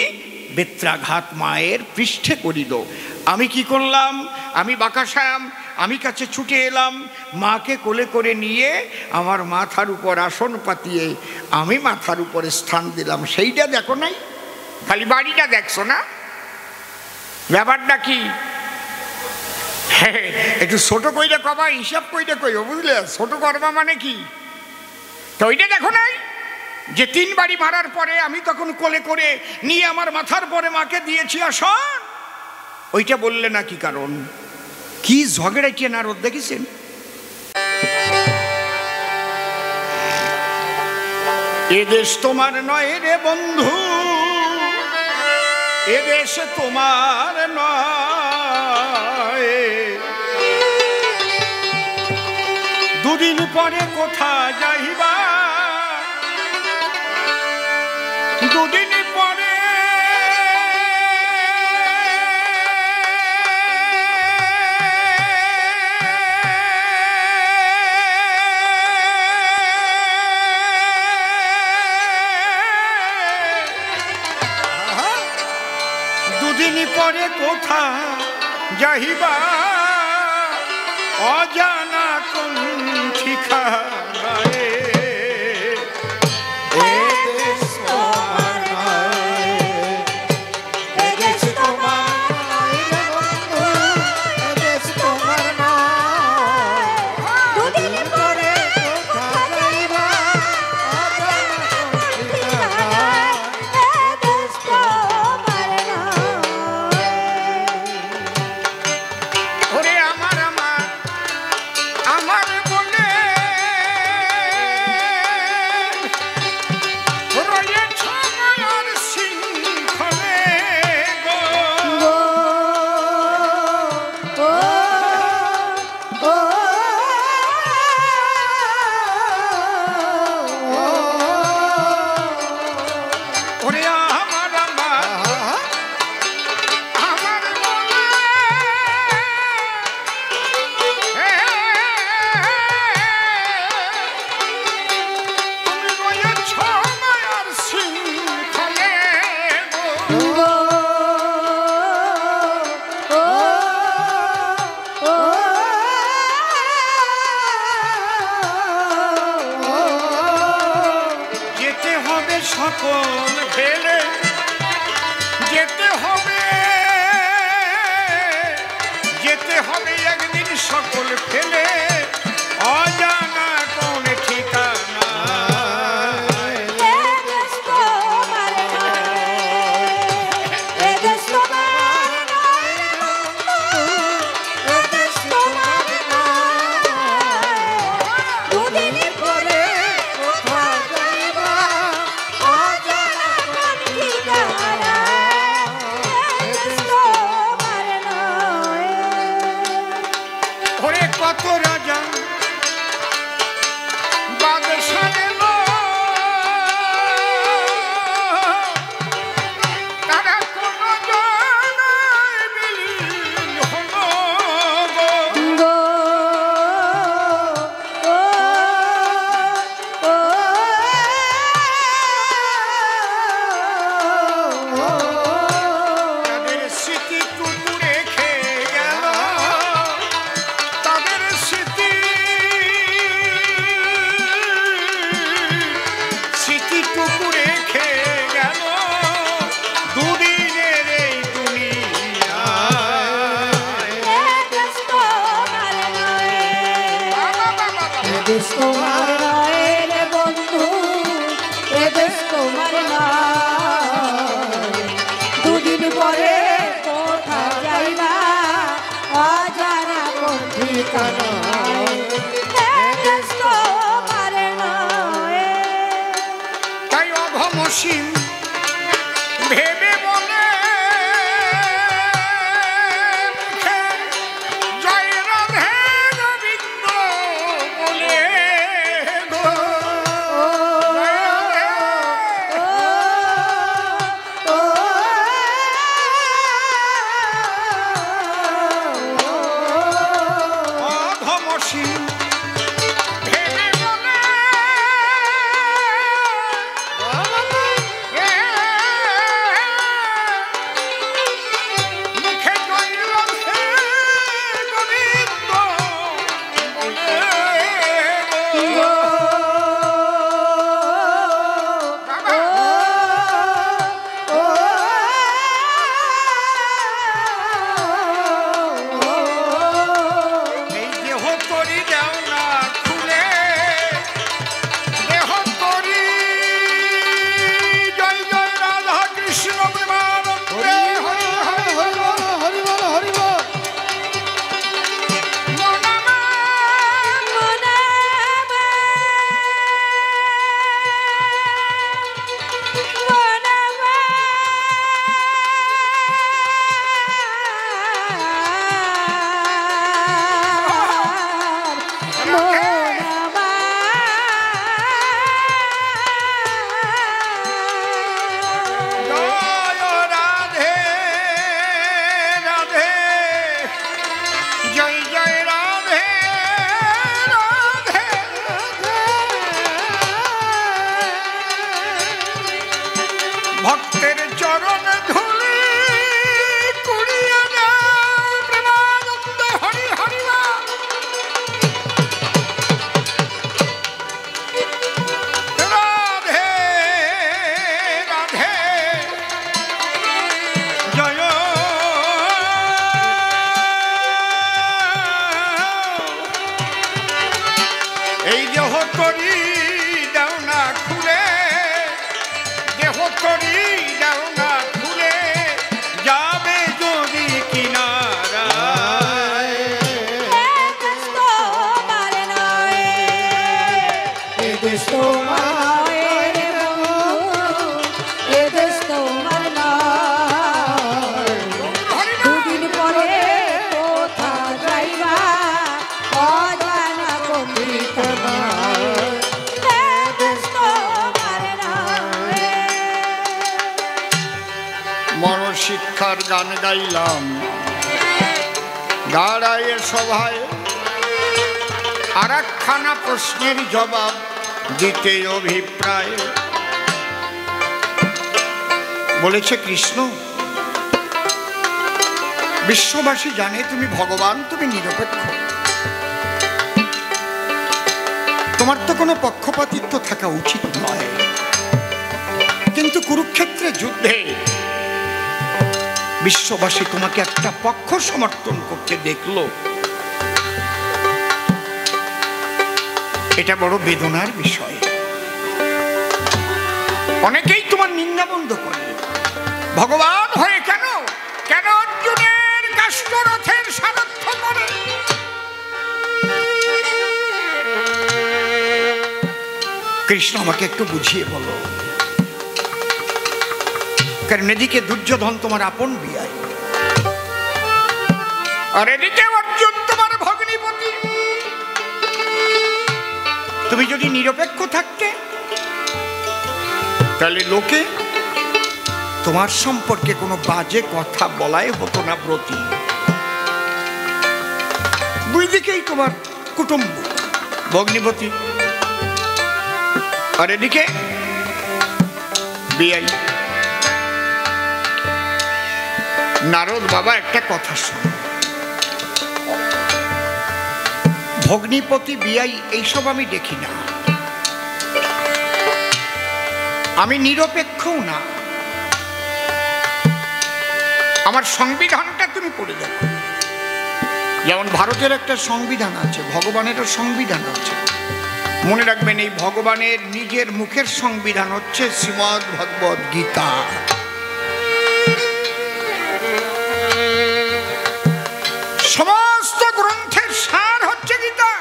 বেত্রাঘাত মায়ের পৃষ্ঠে করিল। আমি কি করলাম? আমি বাকাশ্যাম, আমি কাছে ছুটে এলাম, মাকে কোলে করে নিয়ে আমার মাথার উপর আসন পাতিয়ে আমি মাথার উপরে স্থান দিলাম। সেইটা দেখো নাই, খালি বাড়িটা দেখছো না? ব্যাপারটা কি? একটু ছোট কইরা কবা, হিসাব কইরা কইও, বুঝলে? ছোট করবা মানে কি? তো ওইটা দেখো নাই যে 3 বাড়ি মারার পরে আমি তখন কোলে করে নিয়ে আমার মাথার পরে মাকে দিয়েছি আসন। ওইটা বললে না কি কারণ? কি ঝগড়াইছে নারদ দেখেছেন? এ দেশ তোমার নয় রে বন্ধু, এ দেশ তোমার নয়, দুদিন পরে কোথা যাইবা, দুদিন পরে দুদিন পরে কোথা যাইবা, অজানা কোন ঠিকানায়। আমার বলে সকল ফেলে যেতে হবে একদিন সকল ফেলে অজানা কোন ঠিকানা কত রাজা বাদশা এলো তারা কোন জানায় বিলীন হলো গো তাদের স্মৃতি কুকুরে খেয়ে গেল কুকুরে খেয়ে গেল দুদিনের এই দেশ তোমার নয় রে বন্ধু, এ দেশ তোমার নয়। দুদিন পরে কোথা যাইবা অজানা কোন ঠিকানা, এ দেশ তোমার নয়। তাই অঘমসীম ভেবে বলে জয় রাধে গোবিন্দ বলে গো অঘমসীম ভেবে বলে মুখে জয় রাধে গোবিন্দ বলে গো এই দেহ তরি দেও না খুলে দেহ তরি জয় জয় রাধা কৃষ্ণ প্রেমানন্দে হরি হরি হরি হরি বল হরি বল মনামা জয় রাধে রাধে জয় জয় রাধে রাধে ভক্তের চরণ ধুলি কুড়িয়ে দাও প্রেমানন্দে হরি হরি বল রাধে রাধে জয় এই দেহ করি দাও না খুলে দেহ করি দাও না খুলে যাবে যদি কিনারায় এ দেশ তোমার রে বন্ধু, এ দেশ তোমার নয়। দুদিন পরে কোথা যাইবা অজানা কোন ঠিকানা, এ দেশ তোমার নয়। মনশিক্ষার গান গাইলাম দাঁড়ায় সভায় আর একখানা প্রশ্নের জবাব দিতে অভিপ্রায় বলেছে কৃষ্ণ বিশ্ববাসী জানে তুমি ভগবান, তুমি নিরপেক্ষ, তোমার তো কোনো পক্ষপাতিত্ব থাকা উচিত নয়। কুরুক্ষেত্রে যুদ্ধে বিশ্ববাসী তোমাকে একটা পক্ষ সমর্থন করতে দেখলো, এটা বড় বেদনার বিষয়। অনেকেই তোমার নিন্দা বন্ধ করে, ভগবান হয়ে কেন কেন অর্জুনের কাষ্ঠরথের সারথ্য করে। কৃষ্ণ আমাকে একটু বুঝিয়ে বলো, কারণ এদিকে দুর্যোধন তোমার আপন বিয়াই, আর এদিকে অর্জুন তোমার ভগ্নিপতি। তুমি যদি নিরপেক্ষ থাকতে তাহলে লোকে তোমার সম্পর্কে কোনো বাজে কথা বলাই হতো না ব্রতী। দুই দিকেই তোমার কুটুম্ব ভগ্নিপতি, আর এদিকে বিয়াই। নারদ বাবা একটা কথা শোন, ভগ্নিপতি বিয়াই এইসব আমি দেখি না, আমি নিরপেক্ষও না। আমার সংবিধানটা তুমি পড়ে দেখো, যেমন ভারতের একটা সংবিধান আছে, ভগবানেরও সংবিধান আছে। মনে রাখবেন, এই ভগবানের নিজের মুখের সংবিধান হচ্ছে শ্রীমদ্ ভগবদ গীতা। সমস্ত গ্রন্থের সার হচ্ছে গীতা।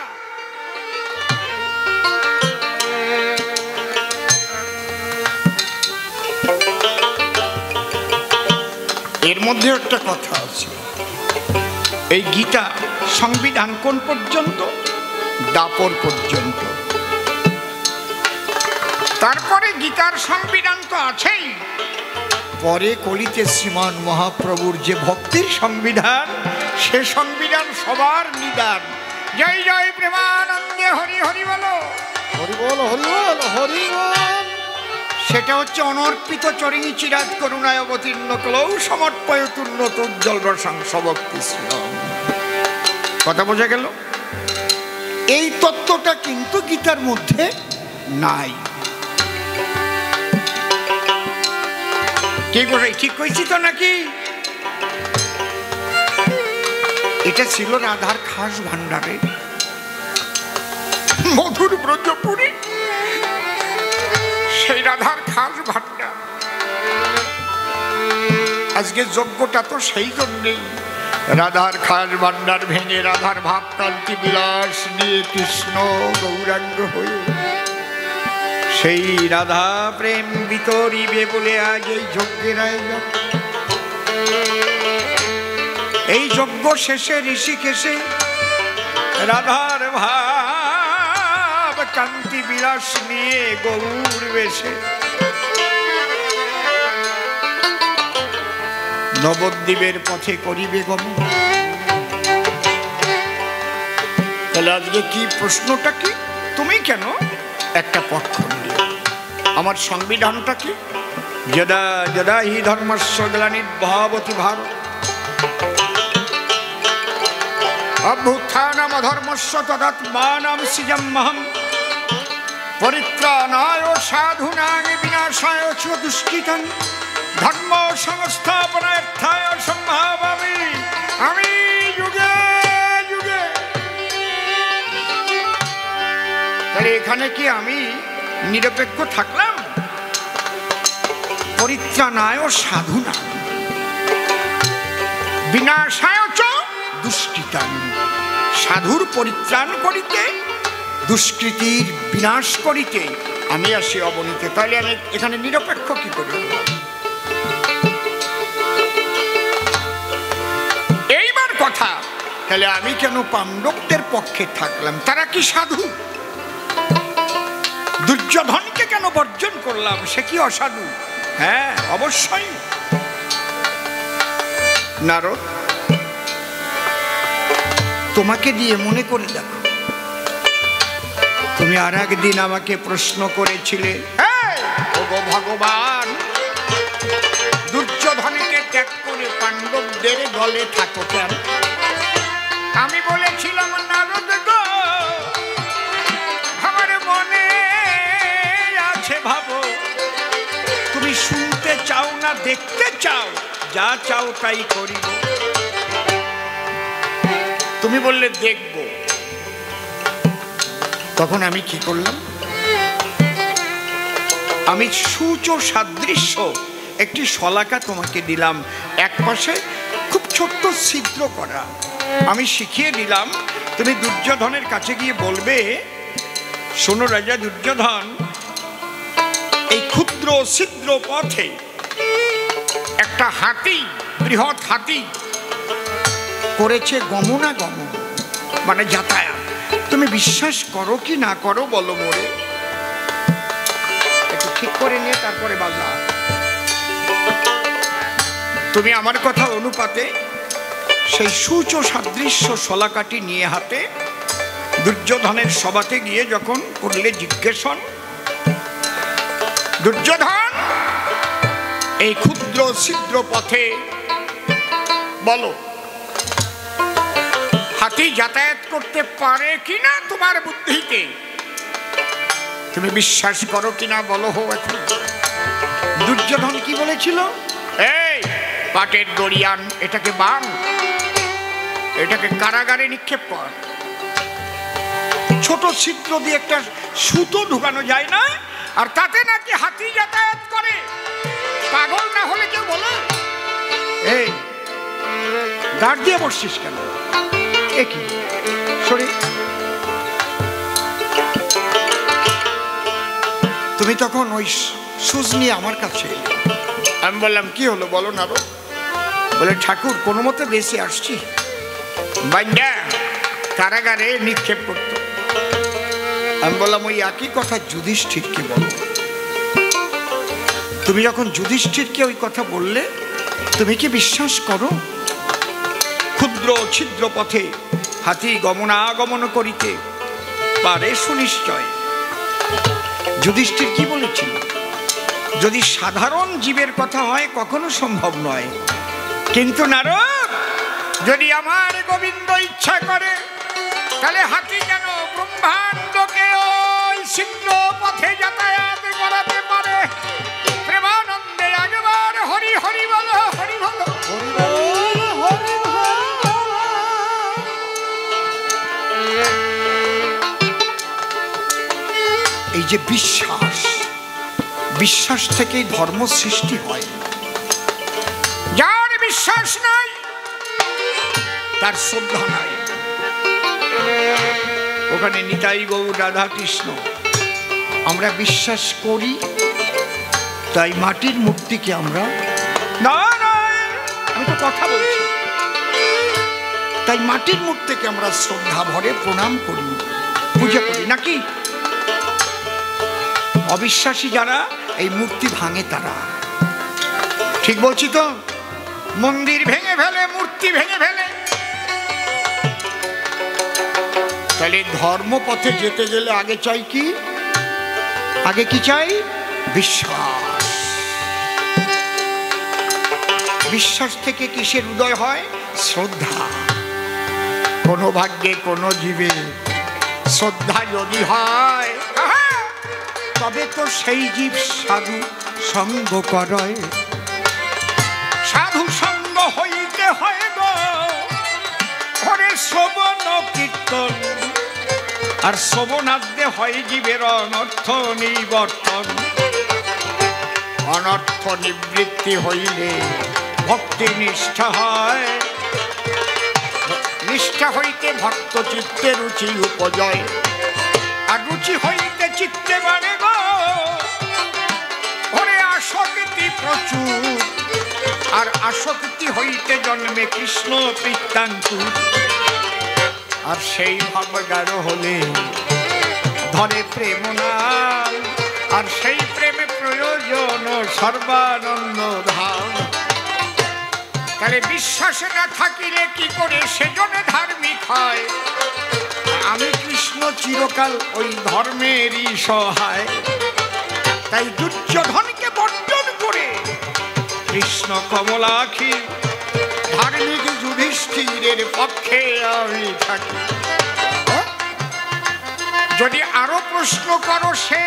এর মধ্যে একটা কথা আছে, এই গীতা সংবিধান কোন পর্যন্ত? দাপর পর্যন্ত। তারপরে গীতার সংবিধান তো আছেই, পরে কলিতে শ্রীমান মহাপ্রভুর যে ভক্তির সংবিধান, সে সংবিধান সবার নিদান। জয় জয় প্রেমানন্দে হরি হরি বলো, হরি বল হরি বল হরি বল। সেটা হচ্ছে অনর্পিত চরিণী চিরাত করুণায় অবতীর্ণ ক্লৌ সমর্পয়তুন্নত উজ্জ্বল রসাং সভক্তি শ্রীরাম। কথা বোঝা গেল? এই তত্ত্বটা কিন্তু গীতার মধ্যে নাই। কে করে ঠিক কইছি তো নাকি? এটা ছিল রাধার খাস ভান্ডারে, মধুর ব্রজপুরী, সেই রাধার খাস ভান্ডার। আজকে যজ্ঞটা তো সেই জন্যেই, রাধার খাস ভান্ডার ভেঙে রাধার ভাবকান্তি বিলাস নিয়ে কৃষ্ণ গৌরাঙ্গ হয়ে সেই রাধা প্রেম বিতরিবে বলে আজ এই যজ্ঞের আয়োজন। এই যজ্ঞ শেষে ঋষিকেশে রাধার ভাব কান্তি বিলাস নিয়ে গৌর বেশে নবদ্বীপের পথে করিবে গমন। তাহলে আজকে কি প্রশ্নটা কি? তুমি কেন একটা পক্ষ নিলে? আমার সংবিধানটা কি? যদা যদা হি ধর্মস্য গ্লানির্ভবতি ভারত অভ্যুত্থানম অধর্মস্য তদাত্মানাং সৃজাম্যহম পরিত্রাণায় সাধূনাং বিনাশায় চ দুষ্কৃতং ধর্ম সংস্থাপনার্থায় সম্ভাবামি আমি যুগে যুগে। তাহলে এখানে কি আমি নিরপেক্ষ থাকলাম? পরিত্রাণায় সাধূনাং বিনাশায় চ দুষ্কৃতং, সাধুর পরিত্রাণ করিতে দুষ্কৃতির বিনাশ করিতে আমি আসি অবনীতে। তাহলে আমি এখানে নিরপেক্ষ কি করি? এইবার কথা, তাহলে আমি কেন পাণ্ডবদের পক্ষে থাকলাম? তারা কি সাধু? দুর্যোধনকে কেন বর্জন করলাম? সে কি অসাধু? হ্যাঁ, অবশ্যই। নারদ, তোমাকে দিয়ে মনে করে দেখো, তুমি আর একদিন আমাকে প্রশ্ন করেছিলে, ওগো ভগবান, দুর্যোধনকে ত্যাগ করে পাণ্ডবদের দলে থাকো কেন? আমি বলেছিলাম, নারদ গো, আমার মনে আছে, ভাবো। তুমি শুনতে দেখতে চাও, যা চাও তাই করিব। তুমি বললে দেখব, তখন আমি কি করলাম, আমি সূচ সাদৃশ্য একটি শলাকা তোমাকে দিলাম, এক পাশে খুব ছোট্ট ছিদ্র করা। আমি শিখিয়ে দিলাম, তুমি দুর্যোধনের কাছে গিয়ে বলবে, শোনো রাজা দুর্যোধন, এই ক্ষুদ্র ছিদ্র পথে একটা হাতি, বৃহৎ হাতি করেছে গমনাগমন, মানে যাতায়াত। তুমি বিশ্বাস করো কি না করো বলো মোরে, একটু ঠিক করে নিয়ে তারপরে বাজা। তুমি আমার কথা অনুপাতে সেই সূচ সাদৃশ্য শলাকাটি নিয়ে হাতে দুর্যোধনের সভাতে গিয়ে যখন করলে জিজ্ঞাসন, দুর্যোধন এই ক্ষুদ্র ছিদ্র পথে বলো হাতি যাতায়াত করতে পারে কিনা তোমার বুদ্ধিতে, তুমি বিশ্বাস করো কিনা বলো হো এখন। দুর্যোধন কি বলেছিল, এই পাটের দড়িয়ান, এটাকে বাম, এটাকে কারাগারে নিক্ষেপ কর। ছোট ছিদ্র দিয়ে একটা সুতো ঢুকানো যায় না, আর তাতে নাকি হাতি যাতায়াত করে। পাগল না হলে কেউ বলে, এই দাঁড় দিয়ে বসছিস কেন, একই সরি। তুমি তখন ওই সুজ নিয়ে আমার কাছে, আমি বললাম কি হলো বলো না। বলে ঠাকুর কোনো মতে বেঁচে আসছি, বাঞ্জা কারাগারে নিক্ষেপ করত। আমি বললাম ওই একই কথা যুধিষ্ঠিরকে বলো। তুমি যখন যুধিষ্ঠিরকে ওই কথা বললে, তুমি কি বিশ্বাস করো ক্ষুদ্র ছিদ্র পথে হাতি গমনাগমন করিতে পারে সুনিশ্চয়? যুধিষ্ঠির কি বলেছিল, যদি সাধারণ জীবের কথা হয় কখনো সম্ভব নয়, কিন্তু নারদ যদি আমার গোবিন্দ ইচ্ছা করে তাহলে হাতি কেন ব্রহ্মাণ্ডকে ওই ছিদ্র পথে যাতায়াত করাতে পারে। প্রেমানন্দে একবার হরি হরি বলো, হরি বলো, হরি বলো, হরি বলো। এই যে বিশ্বাস, বিশ্বাস থেকেই ধর্ম সৃষ্টি হয়। যার বিশ্বাস নাই তার শ্রদ্ধা নাই। ওখানে নিতাই গৌর রাধা কৃষ্ণ, আমরা বিশ্বাস করি তাই মাটির মূর্তিকে আমরা, না না আমি তো কথা বলছি, তাই মাটির মূর্তিকে আমরা শ্রদ্ধা ভরে প্রণাম করি, পূজা করি নাকি। অবিশ্বাসী যারা এই মূর্তি ভাঙে তারা, ঠিক বলছি তো, মন্দির ভেঙে ফেলে, মূর্তি ভেঙে ফেলে। তাহলে ধর্মপথে যেতে গেলে আগে চাই কি, আগে কি চাই, বিশ্বাস। বিশ্বাস থেকে কিসের উদয় হয়, শ্রদ্ধা। কোন ভাগ্যে কোন জীবে শ্রদ্ধা যদি হয়, তবে তো সেই জীব সাধু সঙ্গ করে। সাধু সঙ্গ হইতে হয় গো, করে শ্রবণ কীর্তন, আর শ্রবণাদ্যে হয় জীবের অনর্থ নিবর্তন। অনর্থ নিবৃত্তি হইলে ভক্তি নিষ্ঠা হয়, নিষ্ঠা হইতে ভক্ত চিত্তে রুচি উপজয়, আর রুচি হইতে চিত্তে বাড়ে গো ওরে আসক্তি প্রচুর, আর আসক্তি হইতে জন্মে কৃষ্ণ পিত্তাঙ্কুর। আর সেই ভাব গাঢ় হলে ধরে প্রেম নাম, আর সেই প্রেমে প্রয়োজন সর্বানন্দ ধাম। তাহলে বিশ্বাস না থাকিলে কি করে সেজন্য ধার্মিক হয়। আমি কৃষ্ণ চিরকাল ওই ধর্মেরই সহায়, তাই দুর্যোধনকে বর্জন করে কৃষ্ণ কমলাক্ষী ধার্মিক যুধিষ্ঠিরের পক্ষে আমি থাকি। যদি আরো প্রশ্ন করো সে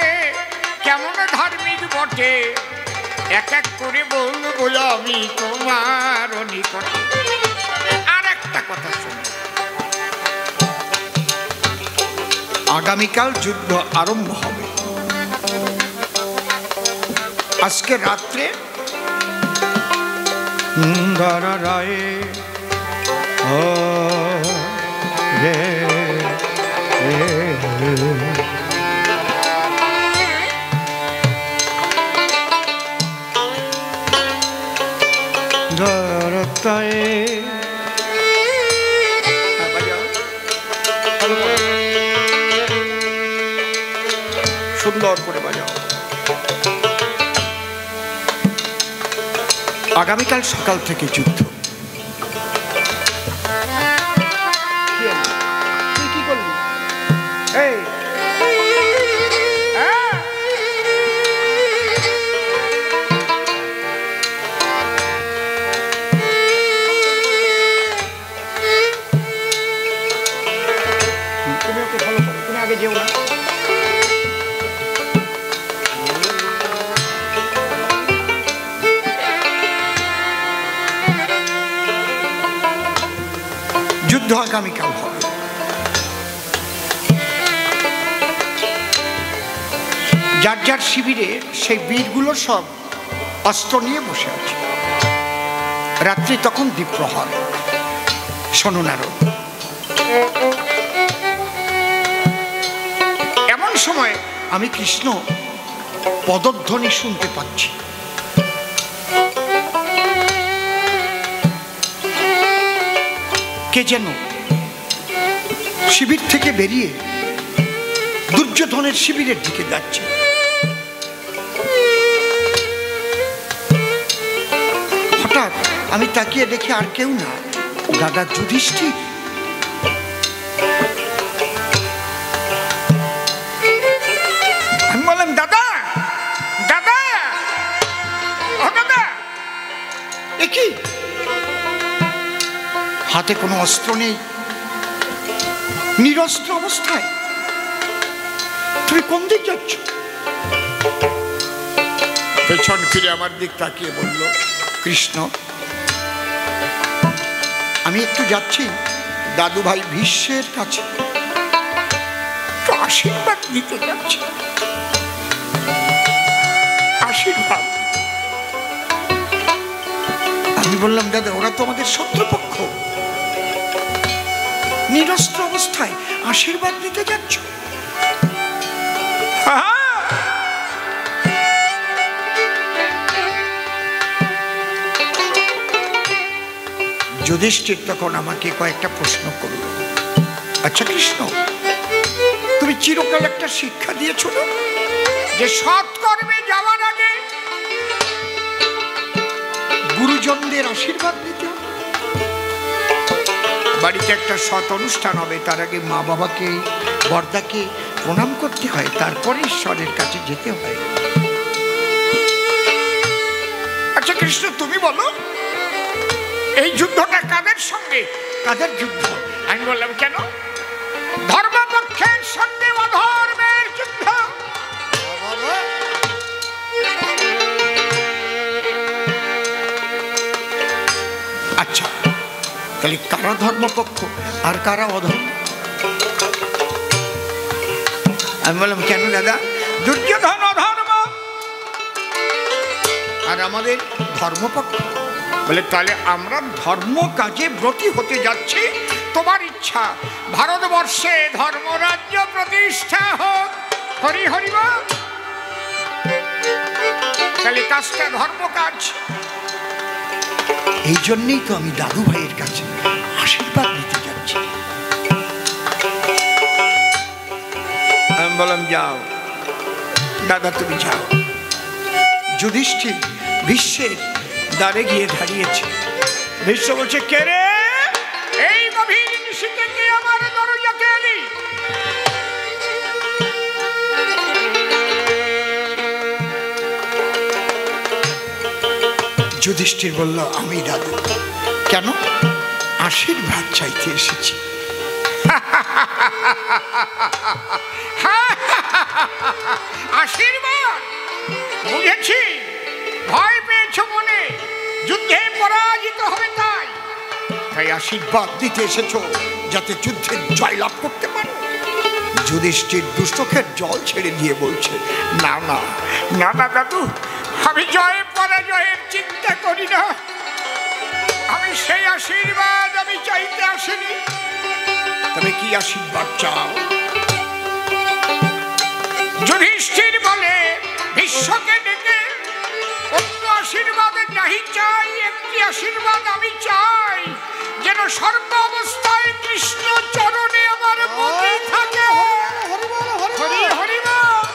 কেমন ধার্মিক বটে, এক এক করে বলবো আমি তোমার নিকটে। আর একটা কথা শুনো, আগামীকাল যুদ্ধ আরম্ভ হবে। আজকে রাত্রে রায়ে সুন্দর করে বাজাও। আগামীকাল সকাল থেকে যুদ্ধ। তুই কি করলি? এই তুমি ওকে ফলো করো, তুমি আগে যেও না। যুদ্ধ আগামীকাল হবে। যার যার শিবিরে সেই বীরগুলো সব অস্ত্র নিয়ে বসে আছে। রাত্রি তখন দ্বীপ্রহর। শোনো নারদ, এমন সময় আমি কৃষ্ণ পদধ্বনি শুনতে পাচ্ছি। কে যেন শিবির থেকে বেরিয়ে দুর্যোধনের শিবিরের দিকে যাচ্ছে। হঠাৎ আমি তাকিয়ে দেখি আর কেউ না, দাদা যুধিষ্ঠির। আমি বললাম, দাদা দাদা ও দাদা, এ কি? হাতে কোনো অস্ত্র নেই, নিরস্ত্র অবস্থায় তুমি কোন দিক যাচ্ছ? পেছন ফিরে আমার দিক তাকিয়ে বলল, কৃষ্ণ, আমি একটু যাচ্ছি দাদু ভাই ভীষ্মের কাছে, তো আশীর্বাদ দিতে যাচ্ছি। আশীর্বাদ? আমি বললাম, দাদা ওরা তো আমাদের শত্রুপক্ষ, নিরস্ত্র অবস্থায় আশীর্বাদ দিতে যাচ্ছ? যুধিষ্ঠির তখন আমাকে কয়েকটা প্রশ্ন করল। আচ্ছা কৃষ্ণ, তুমি চিরকাল একটা শিক্ষা দিয়েছ না, যে সৎ কর্মে যাওয়ার আগে গুরুজনদের আশীর্বাদ নিতে হবে। বাড়িতে একটা সৎ অনুষ্ঠান হবে, তার আগে মা বাবাকে, বড়দাকে প্রণাম করতে হয়, তারপরে ঈশ্বরের কাছে যেতে হয়। আচ্ছা কৃষ্ণ, তুমি বলো এই যুদ্ধটা কাদের সঙ্গে? কাদের যুদ্ধ? আমি বললাম, কেন? ধর্মপক্ষের সঙ্গে অধর্মের যুদ্ধ। আচ্ছা, তাহলে কারা ধর্মপক্ষ আর কারা অধর্ম? আমি বললাম, কেন দাদা? দুর্যোধন অধর্ম আর আমাদের ধর্মপক্ষ। বলে, তাহলে আমরা ধর্ম কাজে ব্রতী হতে যাচ্ছি। তোমার ইচ্ছা ভারতবর্ষে ধর্মরাজ্য প্রতিষ্ঠা হোক। হরি হরি বল। তাহলে কাজটা ধর্ম কাজ। এই জন্যই তো আমি দাদু ভাইয়ের কাছে আশীর্বাদ নিতে যাচ্ছি। আমি বললাম, যাও দাদা, তুমি যাও। যুধিষ্ঠির ভীষ্মের দ্বারে গিয়ে দাঁড়িয়েছে। ভীষ্ম বলছে, কে রে? এই গভীর নিশীথে কে আমার দরজাতে এলি? যুধিষ্ঠির বলল, আমি দাদু। কেন? আশীর্বাদ চাইতে এসেছি। আশীর্বাদ? বুঝেছি, ভয় পেয়েছো বলে, যুদ্ধে পরাজিত হবে তাই তাই আশীর্বাদ দিতে এসেছো যাতে যুদ্ধে জয়লাভ করতে পারো। যুধিষ্ঠির দুষ্টকের জল ছেড়ে দিয়ে বলছে, না না না না দাদু, আমি জয় পরাজয়ের চিন্তা করি না, আমি সেই আশীর্বাদ আমি চাইতে আসিনি। তবে কি আশীর্বাদ চাও? যুধিষ্ঠির বলে, বিশ্বকে ডেকে অন্য আশীর্বাদ নাহি চাই, একটি আশীর্বাদ আমি চাই, যেন সর্ব অবস্থায় কৃষ্ণ চরণে আমার মতি থাকে। হরি হরি বল।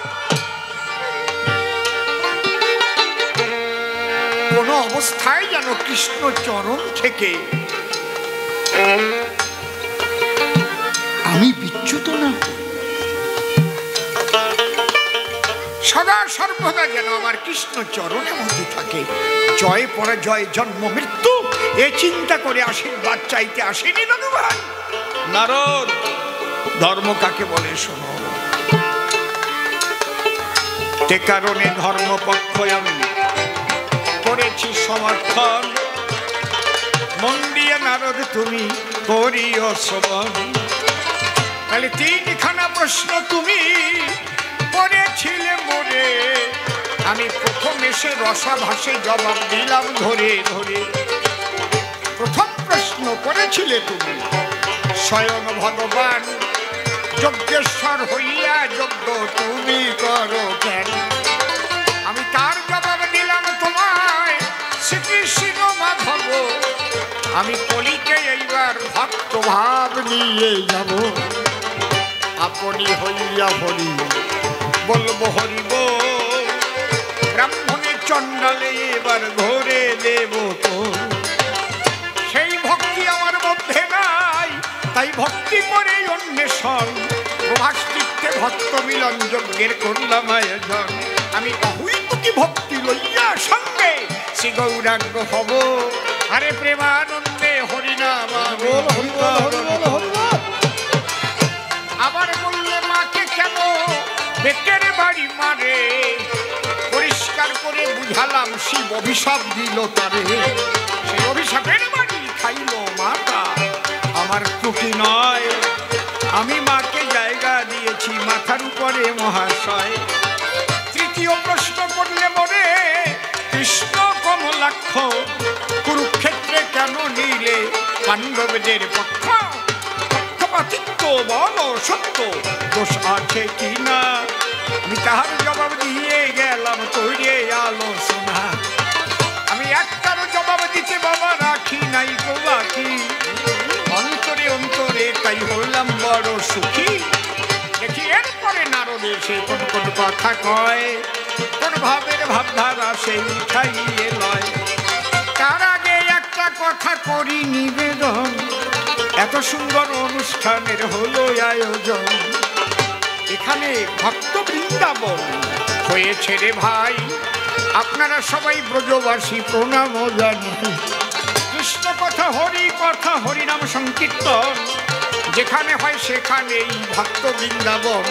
কোন অবস্থায় যেন কৃষ্ণ চরণ থেকে আমি বিচ্যুত না, সদা সর্বদা যেন আমার কৃষ্ণ চরণের মধ্যে থাকে। জয় পরাজয় জন্ম মৃত্যু এ চিন্তা করে আশীর্বাদ চাইতে আসেনি দাদু ভাই। নারদ, ধর্ম কাকে বলে শোনো। তে কারণে ধর্মপক্ষ আমি করেছি সমর্থন, মন দিয়ে নারদ তুমি করিও শ্রবণ। তাহলে তিনখানা প্রশ্ন তুমি করেছিলে মোরে, আমি প্রথম এসে রসাভাসে জবাব দিলাম ধরে ধরে। প্রথম প্রশ্ন করেছিলে তুমি, স্বয়ং ভগবান যজ্ঞেশ্বর হইয়া যজ্ঞ তুমি করো কেন? আমি তার জবাব দিলাম তোমায়, শ্রীকৃষ্ণ মাধব আমি কলিকে এইবার ভক্ত ভাব নিয়ে যাব। আপনি হইয়া হরি বলবো হরিব, ব্রাহ্মণের চণ্ডালে এবার ঘরে দেব তো। সেই ভক্তি আমার মধ্যে নাই, তাই ভক্তি করে অন্বেষণ, প্রভাষ্টিতে ভক্ত মিলন যজ্ঞের করলাম আয়োজন। আমি অহুইমুখী ভক্তি লইয়া সঙ্গে শ্রী গৌরাঙ্গ হব, আরে প্রেমানন্দে হরিনাম। আবার বললে মাকে কেন বেটের বাড়ি মারে, পরিষ্কার করে বুঝালাম শিব অভিশাপ দিল তারে। সেই অভিশাপের বাড়ি খাইল মাতা, আমার ত্রুটি নয়, আমি মাকে জায়গা দিয়েছি মাথার উপরে মহাশয়। তৃতীয় প্রশ্ন করলে মরে, কৃষ্ণ কমলাক্ষ কুরুক্ষেত্রে কেন নিলে পাণ্ডবদের পক্ষ? পক্ষপাতিত্ব বলো সত্য, দোষ আছে কি না? আমি তাহার জবাব দিয়ে গেলাম তৈরি আলোচনা। আমি একটারও জবাব দিতে বাবা রাখি নাই গো বাকি, অন্তরে অন্তরে তাই হলাম বড় সুখী। দেখি এরপরে নারদে সে কোন কোন কথা কয়, কোন ভাবের ভাবধারা সে উঠাইয়ে লয়। তার আগে একটা কথা করি নিবেদন, এত সুন্দর অনুষ্ঠানের হলো আয়োজন, এখানে ভক্ত বৃন্দাবন হয়েছে রে ভাই। আপনারা সবাই ব্রজবাসী প্রণাম জানাই। কৃষ্ণ কথা হরিনাম সংকীর্তন যেখানে হয় সেখানেই ভক্ত বৃন্দাবন।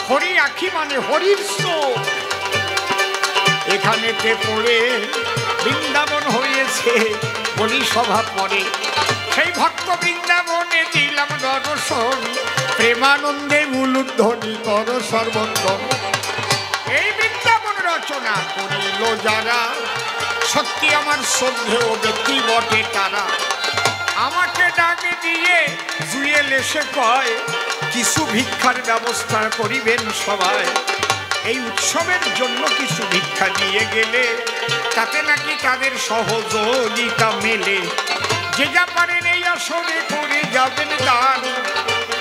হরি আখি মানে হরির চোখ, এখানেতে পড়ে বৃন্দাবন হয়েছে বলি সভা পরে। সেই ভক্ত বৃন্দাবনে দিলাম দর্শন, প্রেমানন্দে উলুধ্বনি কর সর্বত্র। এই বৃন্দাবন রচনা করিল যারা, সত্যি আমার শ্রদ্ধেয় ব্যক্তি বটে তারা। আমাকে ডাকে দিয়ে জুয়েল এসে কয়, কিছু ভিক্ষার ব্যবস্থা করিবেন সবাই। এই উৎসবের জন্য কিছু ভিক্ষা দিয়ে গেলে তাতে নাকি তাদের সহযোগিতা মেলে। যে যা পারেন এই আসরে করে যাবেন দান,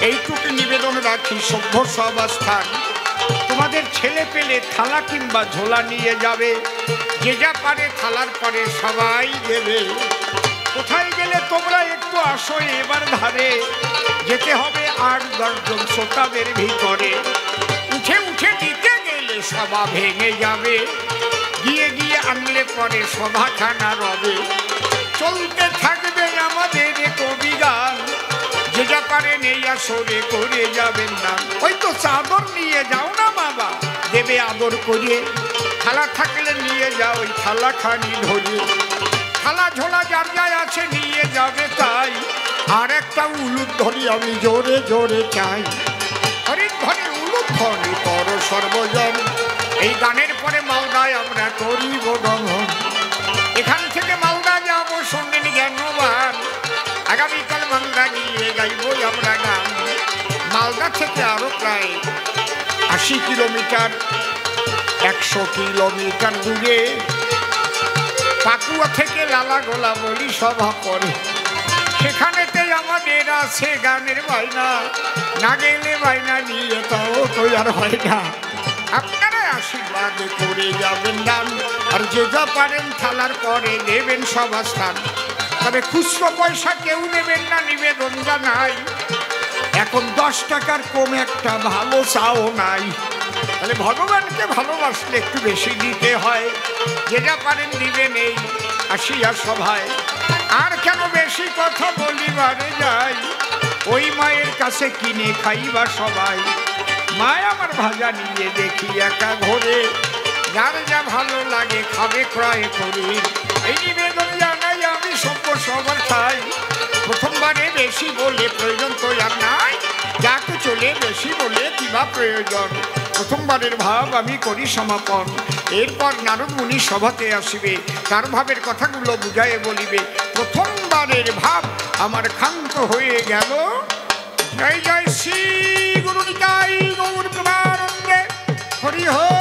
এইটুকু নিবেদন রাখি সভ্য সবাস্থান। তোমাদের ছেলে পেলে থালা কিংবা ঝোলা নিয়ে যাবে, যে যা পারে থালার পরে সবাই দেবে। কোথায় গেলে তোমরা একটু আসো এবার ধারে, যেতে হবে 8-10 জন শ্রোতাদের ভিতরে। উঠে উঠে দিতে গেলে সভা ভেঙে যাবে, গিয়ে গিয়ে আনলে পরে সভাখানা রবে। চলতে থাকবে আমাদের কবি গান, যে যা পারেন এই আসরে করে যাবেন না। ওই তো চাদর নিয়ে যাও না বাবা, দেবে আদর করে। থালা থাকলে নিয়ে লইয়া ওই থালা খানি ধরে থালা ঝোলা যার যায় আছে নিয়ে যাবে তাই আর একটা উলুদ ধরি আমি জোরে জোরে চাই হরিণ ধরে উলুদ ধরি কর সর্বজন এই গানের পরে মালদায় আমরা করিব গমন এখান থেকে মালদা যাবো সন্ধ্যে জ্ঞানবান আগামীকাল মালদা গিয়ে গাইব আমরা গান মালদা থেকে আরো প্রায় 80 কিলোমিটার 100 কিলোমিটার দূরে পাকুয়া থেকে লালাগোলা বলি সভা করে সেখানেতে আমাদের আছে গানের বায়না না গেলে বায়না নিয়ে তাও তো আর হয় না আপনারা আশীর্বাদ করে যাবেন দান আর যে যা পারেন থালার পরে নেবেন সভাস্থান তবে খুচরো পয়সা কেউ নেবেন না নিবেদন জানাই এখন 10 টাকার কম একটা ভালো চাও নাই তাহলে ভগবানকে ভালোবাসলে একটু বেশি দিতে হয় যে যা পারেন দিবেন এই আসিয়া সভায় আর কেন বেশি কথা বলিবারে যাই ওই মায়ের কাছে কিনে খাইবা সবাই মায় আমার ভাজা নিয়ে দেখি একা ঘরে যার যা ভালো লাগে খাবে ক্রয় করে এই নিবেদন জানাই আমি সবার খাই প্রথমবারে বেশি বলে প্রয়োজন তো আর নাই যাকে চলে বেশি বলে কিবা প্রয়োজন প্রথমবারের ভাব আমি করি সমাপন এরপর নারদ মুনি সভাতে আসিবে তার ভাবের কথাগুলো বুঝাইয়ে বলিবে প্রথমবারের ভাব আমার ক্ষান্ত হয়ে গেল জয় জয় শ্রী গুরু নিতাই গৌর প্রেমানন্দে হরি হরি।